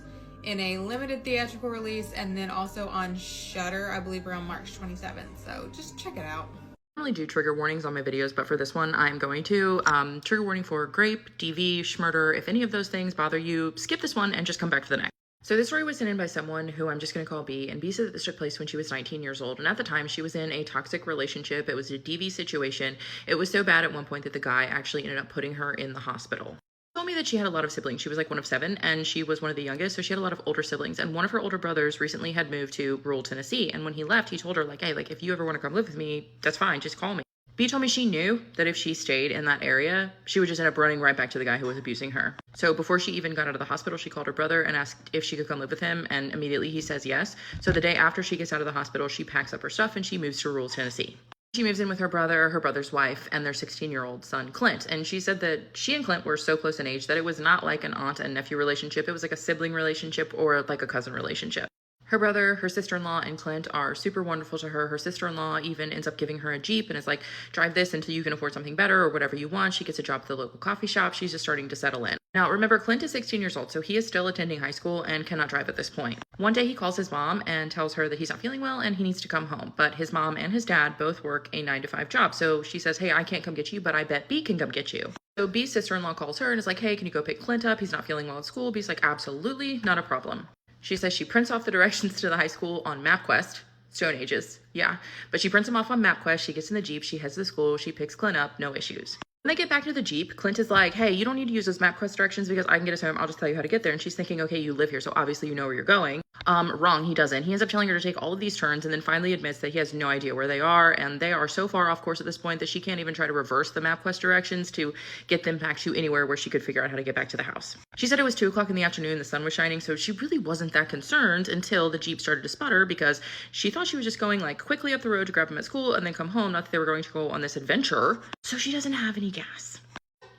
in a limited theatrical release and then also on Shudder, I believe around March 27th. So just check it out. I normally do trigger warnings on my videos, but for this one I'm going to. Trigger warning for grape, DV, schmurder. If any of those things bother you, skip this one and just come back to the next. So this story was sent in by someone who I'm just going to call B, and B said that this took place when she was 19 years old, and at the time she was in a toxic relationship. It was a DV situation. It was so bad at one point that the guy actually ended up putting her in the hospital. She told me that she had a lot of siblings. She was like one of 7, and she was one of the youngest, so she had a lot of older siblings, and one of her older brothers recently had moved to rural Tennessee, and when he left, he told her like, hey, like if you ever want to come live with me, that's fine, just call me. B told me she knew that if she stayed in that area, she would just end up running right back to the guy who was abusing her. So before she even got out of the hospital, she called her brother and asked if she could come live with him, and immediately he says yes. So the day after she gets out of the hospital, she packs up her stuff and she moves to rural Tennessee. She moves in with her brother, her brother's wife, and their 16-year-old son, Clint. And she said that she and Clint were so close in age that it was not like an aunt and nephew relationship. It was like a sibling relationship or like a cousin relationship. Her brother, her sister-in-law, and Clint are super wonderful to her. Her sister-in-law even ends up giving her a Jeep and is like, drive this until you can afford something better or whatever you want. She gets a job at the local coffee shop. She's just starting to settle in. Now, remember, Clint is 16 years old, so he is still attending high school and cannot drive at this point. One day he calls his mom and tells her that he's not feeling well and he needs to come home. But his mom and his dad both work a 9-to-5 job. So she says, hey, I can't come get you, but I bet B can come get you. So B's sister-in-law calls her and is like, hey, can you go pick Clint up? He's not feeling well at school. B's like, absolutely, not a problem. She says she prints off the directions to the high school on MapQuest. Stone Ages, yeah. But she prints them off on MapQuest. She gets in the Jeep. She heads to the school. She picks Clint up. No issues. When they get back to the Jeep, Clint is like, hey, you don't need to use those MapQuest directions because I can get us home. I'll just tell you how to get there. And she's thinking, okay, you live here, so obviously you know where you're going. Wrong, he doesn't. He ends up telling her to take all of these turns and then finally admits that he has no idea where they are. And they are so far off course at this point that she can't even try to reverse the MapQuest directions to get them back to anywhere where she could figure out how to get back to the house. She said it was 2 o'clock in the afternoon. The sun was shining, so she really wasn't that concerned until the Jeep started to sputter because she thought she was just going like quickly up the road to grab him at school and then come home. Not that they were going to go on this adventure. So she doesn't have any gas.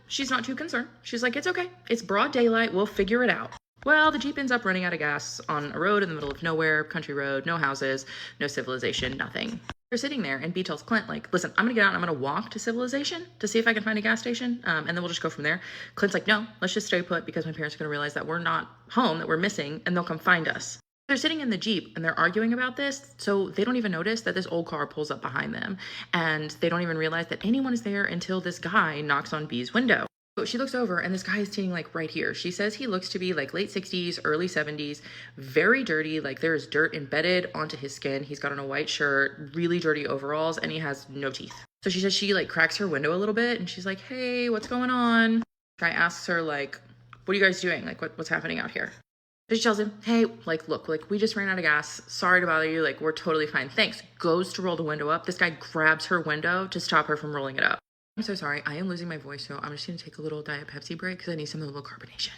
She's not too concerned. She's like, it's okay. It's broad daylight. We'll figure it out. Well, the Jeep ends up running out of gas on a road in the middle of nowhere, country road, no houses, no civilization, nothing. They're sitting there, and B tells Clint, like, listen, I'm gonna get out and I'm gonna walk to civilization to see if I can find a gas station, and then we'll just go from there. Clint's like, no, let's just stay put because my parents are gonna realize that we're not home, that we're missing, and they'll come find us. They're sitting in the Jeep and they're arguing about this, so they don't even notice that this old car pulls up behind them, and they don't even realize that anyone is there until this guy knocks on B's window. So she looks over and this guy is sitting like right here. She says he looks to be like late 60s, early 70s, very dirty, like there is dirt embedded onto his skin. He's got on a white shirt, really dirty overalls, and he has no teeth. So she says she like cracks her window a little bit and she's like, hey, what's going on? Guy asks her like, what are you guys doing? Like what's happening out here? So she tells him, hey, like, look, like we just ran out of gas. Sorry to bother you. Like we're totally fine. Thanks. Goes to roll the window up. This guy grabs her window to stop her from rolling it up. I'm so sorry. I am losing my voice, so I'm just going to take a little Diet Pepsi break because I need some of the low carbonation.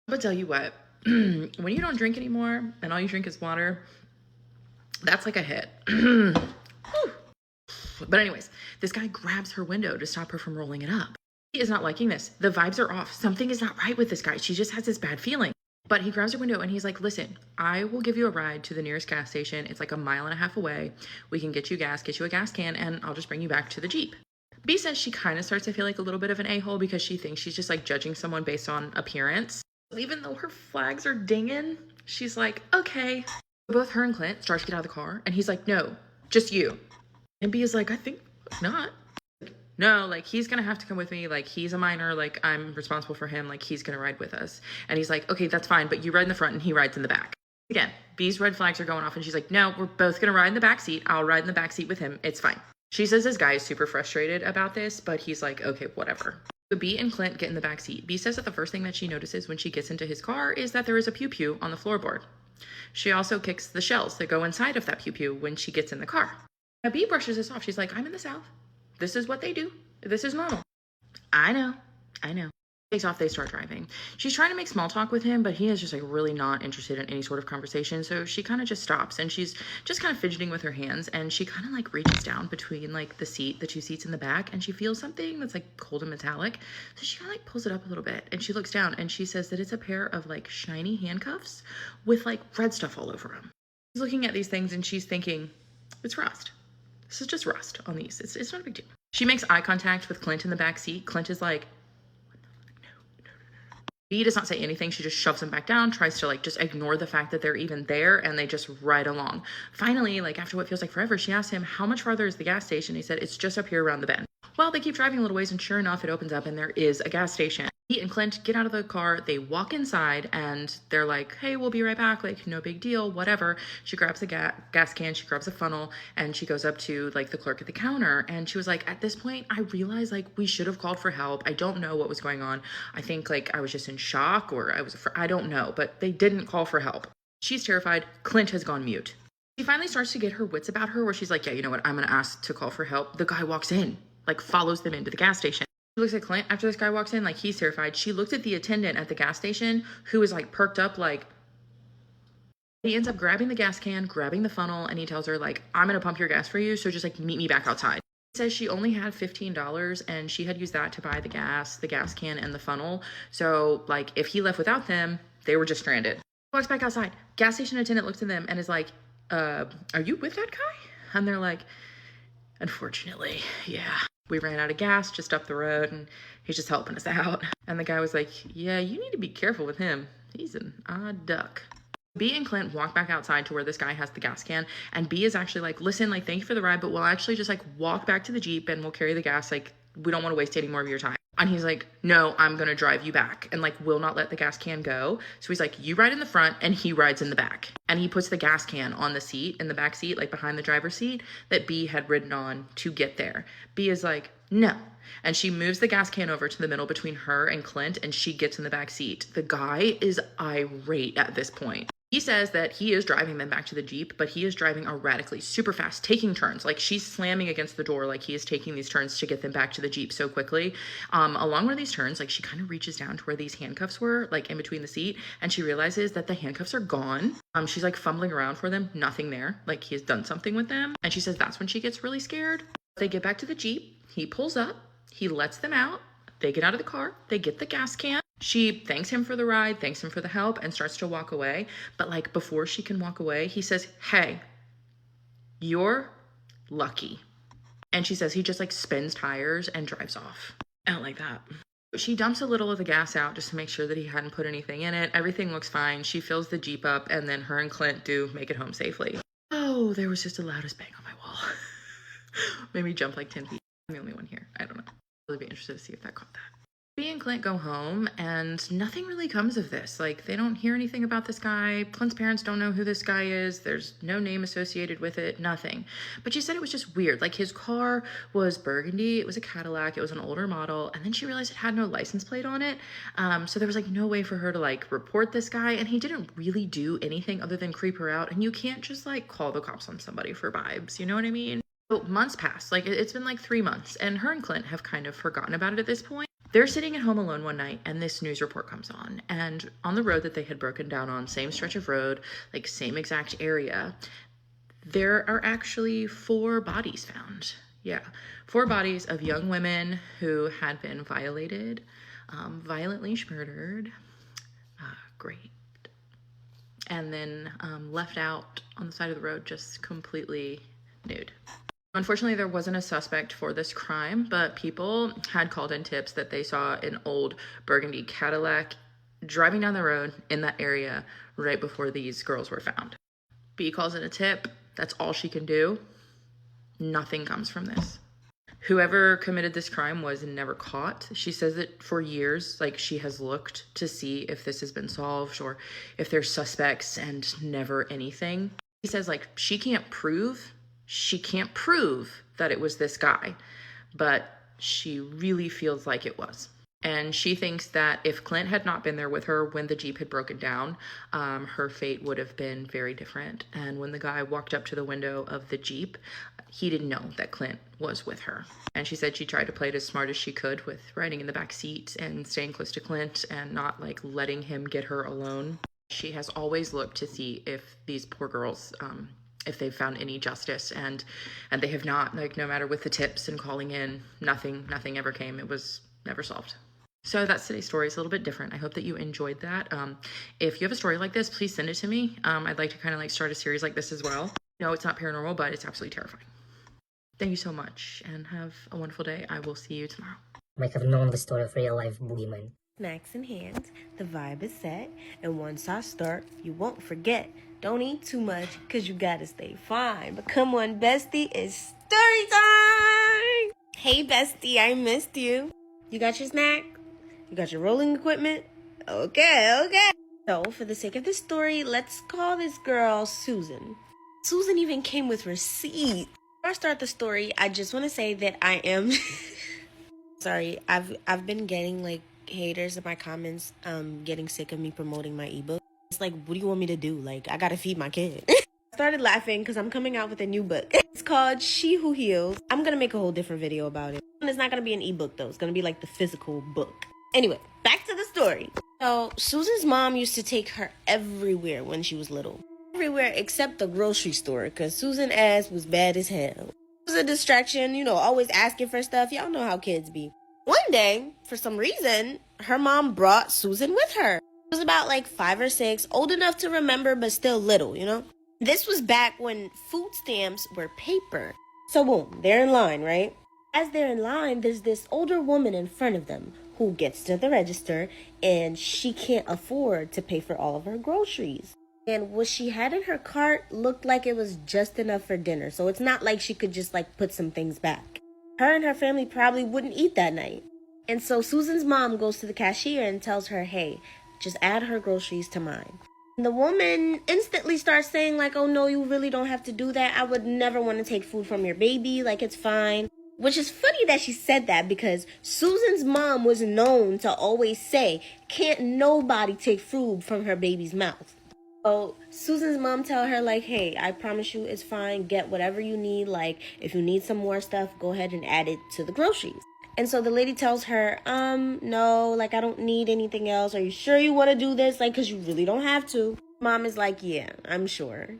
But tell you what, when you don't drink anymore and all you drink is water, that's like a hit. But anyways, this guy grabs her window to stop her from rolling it up. He is not liking this. The vibes are off. Something is not right with this guy. She just has this bad feeling. But he grabs her window and he's like, listen, I will give you a ride to the nearest gas station. It's like 1.5 miles away. We can get you gas, get you a gas can, and I'll just bring you back to the Jeep. B says she kind of starts to feel like a little bit of an a-hole because she thinks she's just like judging someone based on appearance. Even though her flags are dinging, she's like, okay. Both her and Clint start to get out of the car and he's like, no, just you. And B is like, I think not. No, like he's gonna have to come with me. Like he's a minor, like I'm responsible for him. Like he's gonna ride with us. And he's like, okay, that's fine, but you ride in the front and he rides in the back. Again, B's red flags are going off and she's like, no, we're both gonna ride in the back seat. I'll ride in the back seat with him. It's fine. She says this guy is super frustrated about this, but he's like, okay, whatever. So B and Clint get in the back seat. B says that the first thing that she notices when she gets into his car is that there is a pew-pew on the floorboard. She also kicks the shells that go inside of that pew-pew when she gets in the car. Now B brushes this off. She's like, I'm in the South. This is what they do. This is normal. I know. Takes off, they start driving. She's trying to make small talk with him, but he is just like really not interested in any sort of conversation. So she kind of just stops and she's just kind of fidgeting with her hands and she kind of like reaches down between like the two seats in the back and she feels something that's like cold and metallic. So she kind of like pulls it up a little bit and she looks down and she says that it's a pair of like shiny handcuffs with like red stuff all over them. She's looking at these things and she's thinking, it's rust. This is just rust on these. It's not a big deal. She makes eye contact with Clint in the back seat. Clint is like, B does not say anything. She just shoves him back down, tries to like just ignore the fact that they're even there, and they just ride along. Finally, like after what feels like forever, she asks him, how much farther is the gas station? He said, it's just up here around the bend. Well, they keep driving a little ways and sure enough, it opens up and there is a gas station. He and Clint get out of the car, they walk inside and they're like, hey, we'll be right back. Like, no big deal, whatever. She grabs a gas can, she grabs a funnel and she goes up to like the clerk at the counter. And she was like, at this point, I realized like we should have called for help. I don't know what was going on. I think like I was just in shock or I don't know, but they didn't call for help. She's terrified. Clint has gone mute. She finally starts to get her wits about her where she's like, yeah, you know what? I'm going to ask to call for help. The guy walks in, like follows them into the gas station. She looks at Clint after this guy walks in, like he's terrified. She looks at the attendant at the gas station who is like perked up, like he ends up grabbing the gas can, grabbing the funnel, and he tells her like, I'm going to pump your gas for you. So just like meet me back outside. He says she only had $15 and she had used that to buy the gas can and the funnel. So like if he left without them, they were just stranded. Walks back outside. Gas station attendant looks at them and is like, are you with that guy? And they're like, unfortunately, yeah. We ran out of gas just up the road and he's just helping us out. And the guy was like, yeah, you need to be careful with him. He's an odd duck. B and Clint walk back outside to where this guy has the gas can. And B is actually like, listen, like, thank you for the ride, but we'll actually just like walk back to the Jeep and we'll carry the gas. Like, we don't want to waste any more of your time. And he's like, no, I'm going to drive you back and like will not let the gas can go. So he's like, you ride in the front and he rides in the back. And he puts the gas can on the seat in the back seat, like behind the driver's seat that B had ridden on to get there. B is like, no. And she moves the gas can over to the middle between her and Clint and she gets in the back seat. The guy is irate at this point. He says that he is driving them back to the Jeep, but he is driving erratically, super fast, taking turns. Like she's slamming against the door, like he is taking these turns to get them back to the Jeep so quickly. Along one of these turns, like she kind of reaches down to where these handcuffs were, like in between the seat, and she realizes that the handcuffs are gone. She's like fumbling around for them, nothing there, like he has done something with them. And she says that's when she gets really scared. They get back to the Jeep, he pulls up, he lets them out. They get out of the car, they get the gas can, She thanks him for the ride, thanks him for the help, and starts to walk away. But like before she can walk away, he says, "Hey, you're lucky." And she says he just like spins tires and drives off. I don't like that. She dumps a little of the gas out just to make sure that he hadn't put anything in it. Everything looks fine. She fills the Jeep up, and then her and Clint do make it home safely. Oh, there was just the loudest bang on my wall. Made me jump like 10 feet. I'm the only one here. I don't know. I'll really be interested to see if that caught that. Bea and Clint go home, and nothing really comes of this. Like, they don't hear anything about this guy. Clint's parents don't know who this guy is. There's no name associated with it, nothing. But she said it was just weird. Like, his car was burgundy. It was a Cadillac. It was an older model. And then she realized it had no license plate on it. So there was, like, no way for her to, like, report this guy. And he didn't really do anything other than creep her out. And you can't just, like, call the cops on somebody for vibes. You know what I mean? So months passed. Like, it's been, like, 3 months. And her and Clint have kind of forgotten about it at this point. They're sitting at home alone one night, and this news report comes on. And on the road that they had broken down on, same stretch of road, like same exact area, there are actually 4 bodies found. Yeah, 4 bodies of young women who had been violated, violently murdered, raped, and then left out on the side of the road just completely nude. Unfortunately, there wasn't a suspect for this crime, but people had called in tips that they saw an old burgundy Cadillac driving down the road in that area right before these girls were found. Bea calls in a tip. That's all she can do. Nothing comes from this. Whoever committed this crime was never caught. She says that for years, like, she has looked to see if this has been solved or if there's suspects, and never anything. She says, like, she can't prove that it was this guy, but she really feels like it was. And she thinks that if Clint had not been there with her when the Jeep had broken down, her fate would have been very different. And when the guy walked up to the window of the Jeep, he didn't know that Clint was with her. And she said she tried to play it as smart as she could with riding in the back seat and staying close to Clint and not, like, letting him get her alone. She has always looked to see if these poor girls, if they've found any justice, and they have not. Like, no matter with the tips and calling in, nothing ever came. It was never solved. So that's today's story. It's a little bit different. I hope that you enjoyed that. If you have a story like this, please send it to me. I'd like to kind of like start a series like this as well. No, it's not paranormal, but it's absolutely terrifying. Thank you so much, and have a wonderful day. I will see you tomorrow. Might have known the story of real-life boogeyman. Snacks in hand, the vibe is set, and once I start, you won't forget. Don't eat too much, cause you gotta stay fine. But come on, bestie, it's story time! Hey, bestie, I missed you. You got your snack? You got your rolling equipment? Okay. So, for the sake of this story, let's call this girl Susan. Susan even came with receipts. Before I start the story, I just want to say that I am... Sorry, I've been getting, like, haters in my comments, getting sick of me promoting my ebook. It's like, what do you want me to do? Like, I gotta feed my kid. I started laughing because I'm coming out with a new book. It's called She Who Heals. I'm gonna make a whole different video about it. And it's not gonna be an ebook though. It's gonna be like the physical book. Anyway, back to the story. So, Susan's mom used to take her everywhere when she was little. Everywhere except the grocery store, because Susan's ass was bad as hell. It was a distraction, you know, always asking for stuff. Y'all know how kids be. One day, for some reason, her mom brought Susan with her. She was about like 5 or 6, old enough to remember, but still little, you know? This was back when food stamps were paper. So boom, they're in line, right? As they're in line, there's this older woman in front of them who gets to the register, and she can't afford to pay for all of her groceries. And what she had in her cart looked like it was just enough for dinner. So it's not like she could just like put some things back. Her and her family probably wouldn't eat that night. And so Susan's mom goes to the cashier and tells her, hey, just add her groceries to mine. And the woman instantly starts saying like, oh no, you really don't have to do that. I would never want to take food from your baby. Like, it's fine. Which is funny that she said that, because Susan's mom was known to always say, can't nobody take food from her baby's mouth. So Susan's mom tell her like, hey, I promise you it's fine. Get whatever you need. Like, if you need some more stuff, go ahead and add it to the groceries. And so the lady tells her, no, like, I don't need anything else. Are you sure you want to do this? Like, because you really don't have to. Mom is like, yeah, I'm sure.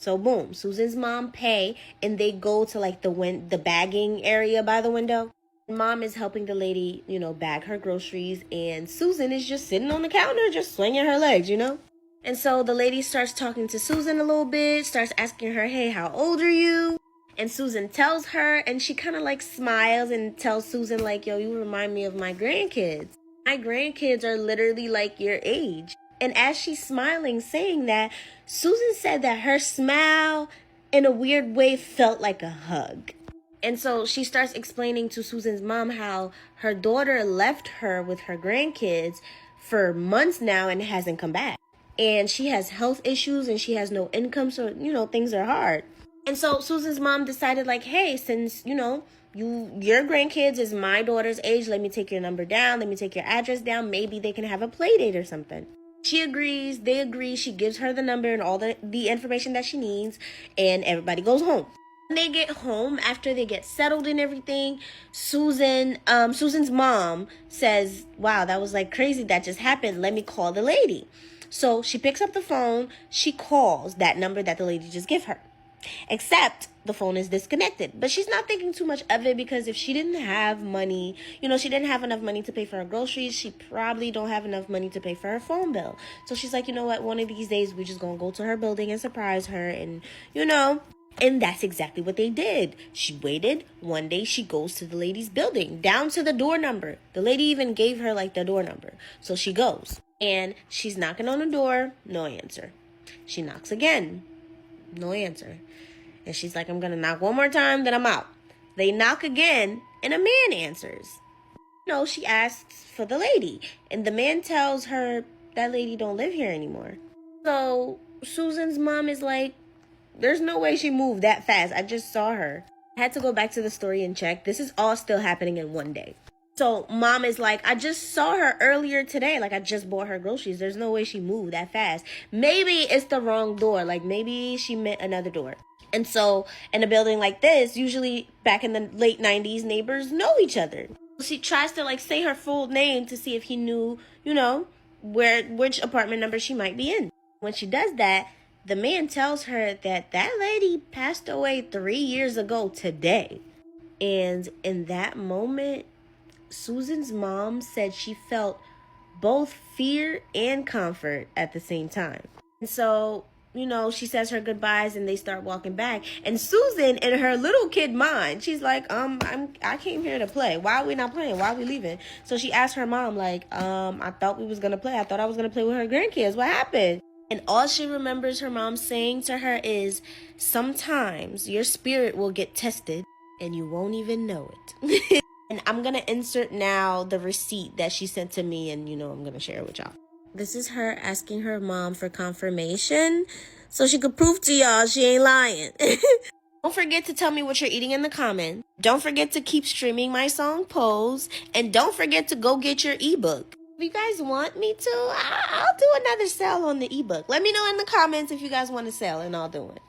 So boom, Susan's mom pay, and they go to like the bagging area by the window. Mom is helping the lady, bag her groceries, and Susan is just sitting on the counter, just swinging her legs, And so the lady starts talking to Susan a little bit, starts asking her, hey, how old are you? And Susan tells her, and she kind of like smiles and tells Susan like, yo, you remind me of my grandkids. My grandkids are literally like your age. And as she's smiling, saying that, Susan said that her smile in a weird way felt like a hug. And so she starts explaining to Susan's mom how her daughter left her with her grandkids for months now and hasn't come back. And she has health issues and she has no income, so, things are hard. And so Susan's mom decided like, hey, since, your grandkids is my daughter's age, let me take your number down, let me take your address down, maybe they can have a play date or something. She agrees, they agree, she gives her the number and all the information that she needs, and everybody goes home. When they get home, after they get settled and everything, Susan's mom says, wow, that was like crazy, that just happened, let me call the lady. So she picks up the phone, she calls that number that the lady just gave her. Except the phone is disconnected. But she's not thinking too much of it because if she didn't have money, she didn't have enough money to pay for her groceries, she probably don't have enough money to pay for her phone bill. So she's like, you know what, one of these days we just gonna go to her building and surprise her and, And that's exactly what they did. She waited. One day she goes to the lady's building, down to the door number. The lady even gave her like the door number. So she goes and she's knocking on the door, no answer. She knocks again, no answer. And she's like, I'm going to knock one more time, then I'm out. They knock again, and a man answers. She asks for the lady. And the man tells her that lady don't live here anymore. So Susan's mom is like, there's no way she moved that fast. I just saw her. I had to go back to the story and check. This is all still happening in one day. So mom is like, I just saw her earlier today. Like, I just bought her groceries. There's no way she moved that fast. Maybe it's the wrong door. Like, maybe she meant another door. And so in a building like this, usually back in the late 90s, neighbors know each other. She tries to like say her full name to see if he knew, which apartment number she might be in. When she does that, the man tells her that lady passed away 3 years ago today. And in that moment, Susan's mom said she felt both fear and comfort at the same time. And so, she says her goodbyes and they start walking back. And Susan, in her little kid mind, she's like, I came here to play. Why are we not playing? Why are we leaving? So she asked her mom, like, I thought we was going to play. I thought I was going to play with her grandkids. What happened? And all she remembers her mom saying to her is, sometimes your spirit will get tested and you won't even know it. And I'm going to insert now the receipt that she sent to me and, I'm going to share it with y'all. This is her asking her mom for confirmation so she could prove to y'all she ain't lying. Don't forget to tell me what you're eating in the comments. Don't forget to keep streaming my song Pose. And don't forget to go get your ebook. If you guys want me to, I'll do another sale on the ebook. Let me know in the comments if you guys want to sell and I'll do it.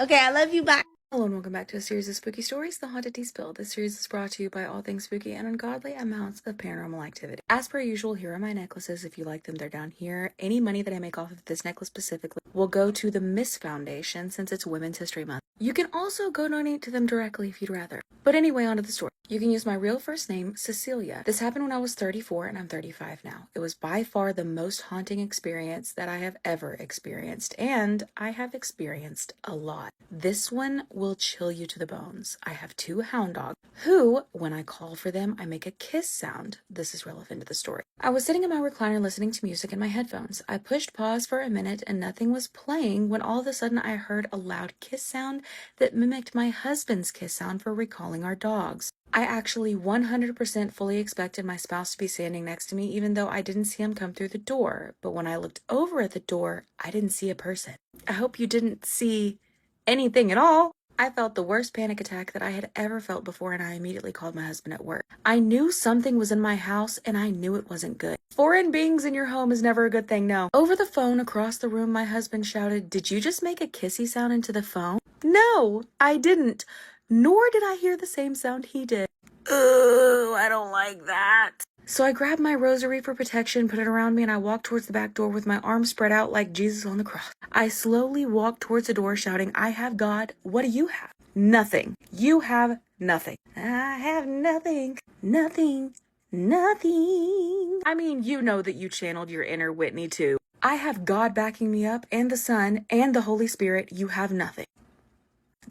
Okay, I love you. Bye. Hello and welcome back to a series of spooky stories, The Haunted Tea Spill. This series is brought to you by all things spooky and ungodly amounts of paranormal activity. As per usual, here are my necklaces. If you like them, they're down here. Any money that I make off of this necklace specifically will go to the Miss Foundation since it's Women's History Month. You can also go donate to them directly if you'd rather. But anyway, on to the story. You can use my real first name, Cecilia. This happened when I was 34 and I'm 35 now. It was by far the most haunting experience that I have ever experienced, and I have experienced a lot. This one will chill you to the bones. I have 2 hound dogs who, when I call for them, I make a kiss sound. This is relevant to the story. I was sitting in my recliner listening to music in my headphones. I pushed pause for a minute and nothing was playing when all of a sudden I heard a loud kiss sound that mimicked my husband's kiss sound for recalling our dogs. I actually 100% fully expected my spouse to be standing next to me even though I didn't see him come through the door. But when I looked over at the door, I didn't see a person. I hope you didn't see anything at all. I felt the worst panic attack that I had ever felt before and I immediately called my husband at work. I knew something was in my house and I knew it wasn't good. Foreign beings in your home is never a good thing, no. Over the phone across the room, my husband shouted, "Did you just make a kissy sound into the phone?" No, I didn't. Nor did I hear the same sound he did. Ooh, I don't like that. So I grabbed my rosary for protection, put it around me, and I walked towards the back door with my arms spread out like Jesus on the cross. I slowly walked towards the door shouting, "I have God, what do you have?" nothing. You have nothing. I have nothing. Nothing. Nothing. I mean, you know that you channeled your inner Whitney too. I have God backing me up, and the Son, and the Holy Spirit. You have nothing.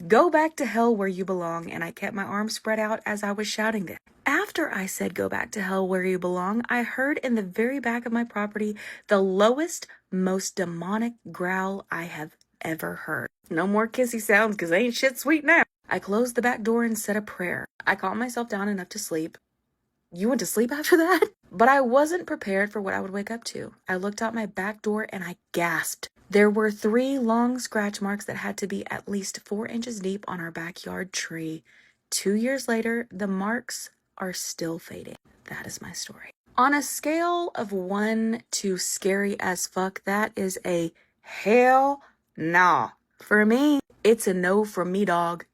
Go back to hell where you belong, and I kept my arms spread out as I was shouting this. After I said go back to hell where you belong, I heard in the very back of my property the lowest, most demonic growl I have ever heard. No more kissy sounds, cause ain't shit sweet now. I closed the back door and said a prayer. I calmed myself down enough to sleep. You went to sleep after that? But I wasn't prepared for what I would wake up to. I looked out my back door and I gasped. There were 3 long scratch marks that had to be at least 4 inches deep on our backyard tree. 2 years later, the marks are still fading. That is my story. On a scale of 1 to scary as fuck, that is a hell nah. For me, it's a no from me, dog.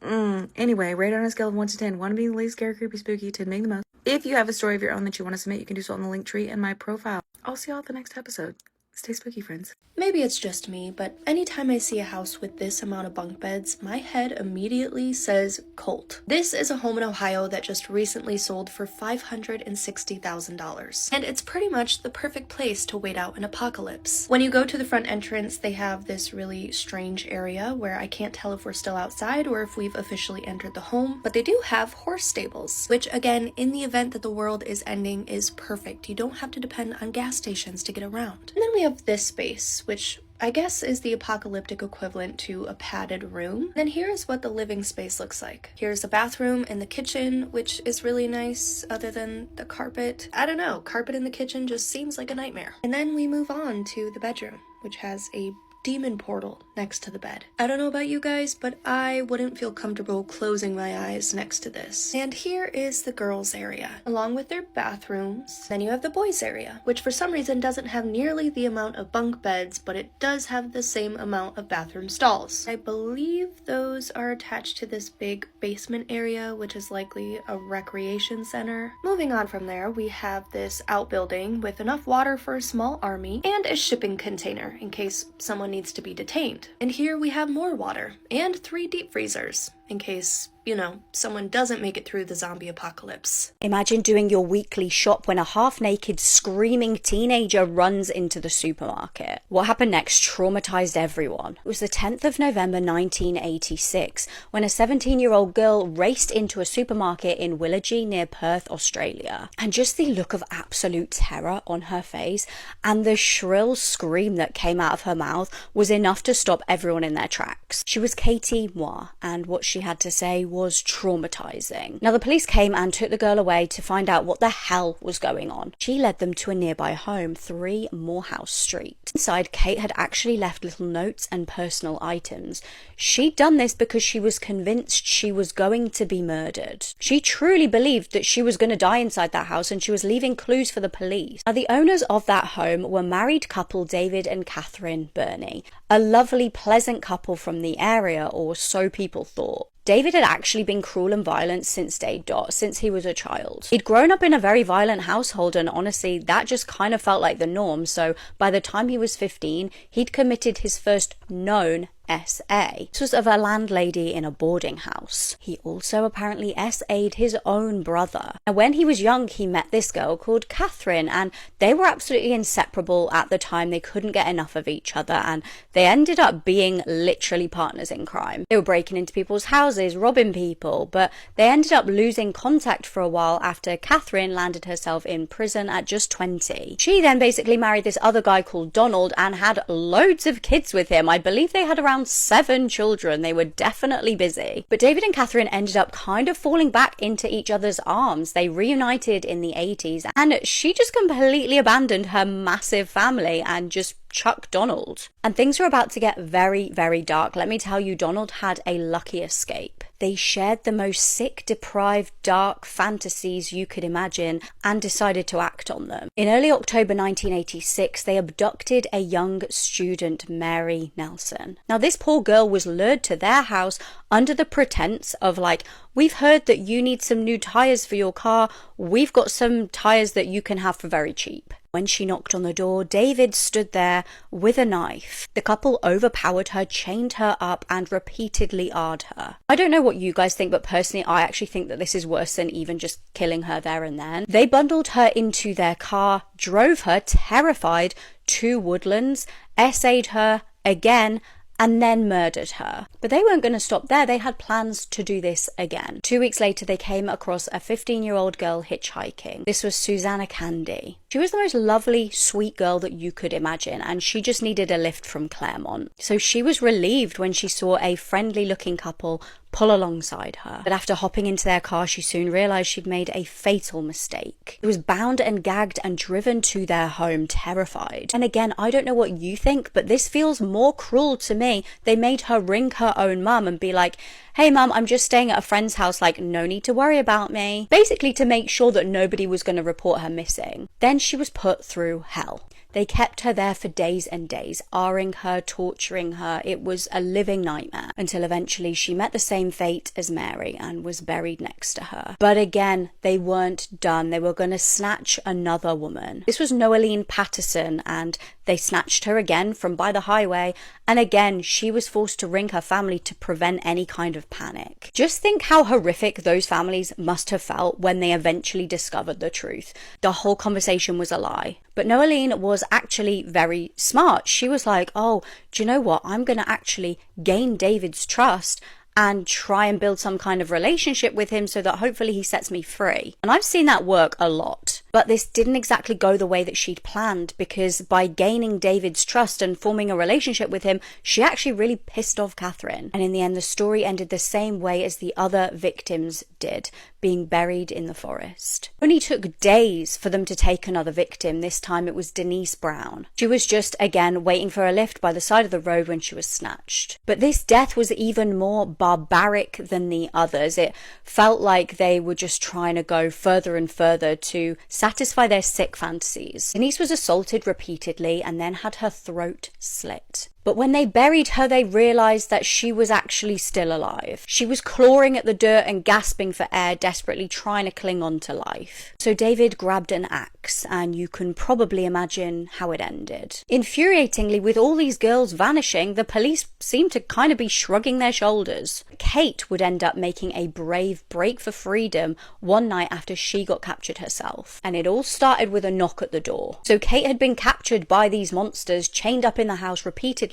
Anyway, rate on a scale of 1 to 10. 1 being the least scary, creepy, spooky, 10 being the most. If you have a story of your own that you want to submit, you can do so on the link tree in my profile. I'll see y'all at the next episode. Stay spooky, friends. Maybe it's just me, but anytime I see a house with this amount of bunk beds, my head immediately says cult. This is a home in Ohio that just recently sold for $560,000. And it's pretty much the perfect place to wait out an apocalypse. When you go to the front entrance, they have this really strange area where I can't tell if we're still outside or if we've officially entered the home, but they do have horse stables, which again, in the event that the world is ending, is perfect. You don't have to depend on gas stations to get around. And then we have this space, which I guess is the apocalyptic equivalent to a padded room. Then here's what the living space looks like. Here's a bathroom and the kitchen, which is really nice other than the carpet. I don't know, carpet in the kitchen just seems like a nightmare. And then we move on to the bedroom, which has a demon portal next to the bed. I don't know about you guys, but I wouldn't feel comfortable closing my eyes next to this. And here is the girls' area, along with their bathrooms. Then you have the boys' area, which for some reason doesn't have nearly the amount of bunk beds, but it does have the same amount of bathroom stalls. I believe those are attached to this big basement area, which is likely a recreation center. Moving on from there, we have this outbuilding with enough water for a small army and a shipping container in case someone needs to be detained. And here we have more water and 3 deep freezers in case, you know, someone doesn't make it through the zombie apocalypse. Imagine doing your weekly shop when a half-naked, screaming teenager runs into the supermarket. What happened next traumatized everyone. It was the 10th of November 1986 when a 17-year-old girl raced into a supermarket in Willagee near Perth, Australia. And just the look of absolute terror on her face and the shrill scream that came out of her mouth was enough to stop everyone in their tracks. She was Katie Moore, and what she had to say was traumatizing. Now the police came and took the girl away to find out what the hell was going on. She led them to a nearby home, 3 Morehouse Street. Inside, Kate had actually left little notes and personal items. She'd done this because she was convinced she was going to be murdered. She truly believed that she was going to die inside that house, and she was leaving clues for the police. Now the owners of that home were married couple David and Catherine Burney, a lovely, pleasant couple from the area, or so people thought. David had actually been cruel and violent since day dot, since he was a child. He'd grown up in a very violent household, and honestly, that just kind of felt like the norm, so by the time he was 15, he'd committed his first known SA. This was of a landlady in a boarding house. He also apparently SA'd his own brother. And when he was young, he met this girl called Catherine, and they were absolutely inseparable at the time. They couldn't get enough of each other, and they ended up being literally partners in crime. They were breaking into people's houses, robbing people, but they ended up losing contact for a while after Catherine landed herself in prison at just 20. She then basically married this other guy called Donald and had loads of kids with him. I believe they had around 7 children. They were definitely busy. But David and Catherine ended up kind of falling back into each other's arms. They reunited in the 80s, and she just completely abandoned her massive family and just chucked Donald. And things were about to get very, very dark. Let me tell you, Donald had a lucky escape. They shared the most sick, deprived, dark fantasies you could imagine and decided to act on them. In early October 1986, they abducted a young student, Mary Nelson. Now, this poor girl was lured to their house under the pretense of like, we've heard that you need some new tires for your car. We've got some tires that you can have for very cheap. When she knocked on the door, David stood there with a knife. The couple overpowered her, chained her up, and repeatedly AR'd her. I don't know what you guys think, but personally, I actually think that this is worse than even just killing her there and then. They bundled her into their car, drove her, terrified, to Woodlands, essayed her again, and then murdered her. But they weren't going to stop there. They had plans to do this again. 2 weeks later, they came across a 15-year-old girl hitchhiking. This was Susanna Candy. She was the most lovely, sweet girl that you could imagine, and she just needed a lift from Claremont. So she was relieved when she saw a friendly-looking couple pull alongside her. But after hopping into their car, she soon realized she'd made a fatal mistake. She was bound and gagged and driven to their home, terrified. And again, I don't know what you think, but this feels more cruel to me. They made her ring her own mum and be like, hey mum, I'm just staying at a friend's house, like, no need to worry about me. Basically to make sure that nobody was going to report her missing. Then she was put through hell. They kept her there for days and days, AR'ing her, torturing her. It was a living nightmare until eventually she met the same fate as Mary and was buried next to her. But again, they weren't done. They were going to snatch another woman. This was Noeline Patterson, and they snatched her again from by the highway, and again she was forced to ring her family to prevent any kind of panic. Just think how horrific those families must have felt when they eventually discovered the truth. The whole conversation was a lie. But Noeline was actually very smart. She was like, oh, do you know what? I'm going to actually gain David's trust and try and build some kind of relationship with him so that hopefully he sets me free. And I've seen that work a lot. But this didn't exactly go the way that she'd planned, because by gaining David's trust and forming a relationship with him, she actually really pissed off Catherine. And in the end, the story ended the same way as the other victims did, being buried in the forest. It only took days for them to take another victim. This time it was Denise Brown. She was just, again, waiting for a lift by the side of the road when she was snatched. But this death was even more barbaric than the others. It felt like they were just trying to go further and further to satisfy their sick fantasies. Denise was assaulted repeatedly and then had her throat slit. But when they buried her, they realised that she was actually still alive. She was clawing at the dirt and gasping for air, desperately trying to cling on to life. So David grabbed an axe, and you can probably imagine how it ended. Infuriatingly, with all these girls vanishing, the police seemed to kind of be shrugging their shoulders. Kate would end up making a brave break for freedom one night after she got captured herself. And it all started with a knock at the door. So Kate had been captured by these monsters, chained up in the house repeatedly,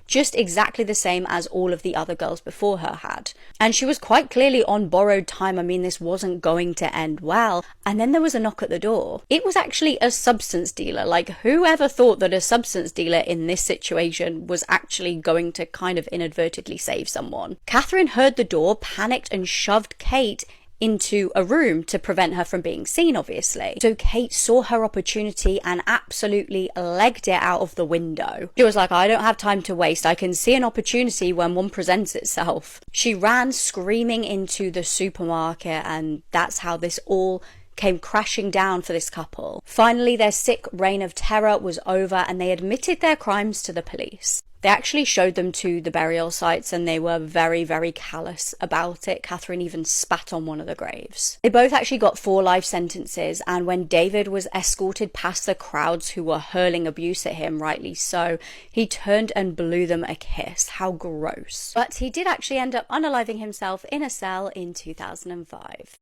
just exactly the same as all of the other girls before her had. And she was quite clearly on borrowed time. I mean, this wasn't going to end well. And then there was a knock at the door. It was actually a substance dealer. Like, whoever thought that a substance dealer in this situation was actually going to kind of inadvertently save someone? Catherine heard the door, panicked, and shoved Kate into a room to prevent her from being seen, obviously. So Kate saw her opportunity and absolutely legged it out of the window. She was like, I don't have time to waste. I can see an opportunity when one presents itself. She ran screaming into the supermarket, and that's how this all came crashing down for this couple. Finally, their sick reign of terror was over, and they admitted their crimes to the police. They actually showed them to the burial sites, and they were very, very callous about it. Catherine even spat on one of the graves. They both actually got 4 life sentences, and when David was escorted past the crowds who were hurling abuse at him, rightly so, he turned and blew them a kiss. How gross. But he did actually end up unaliving himself in a cell in 2005.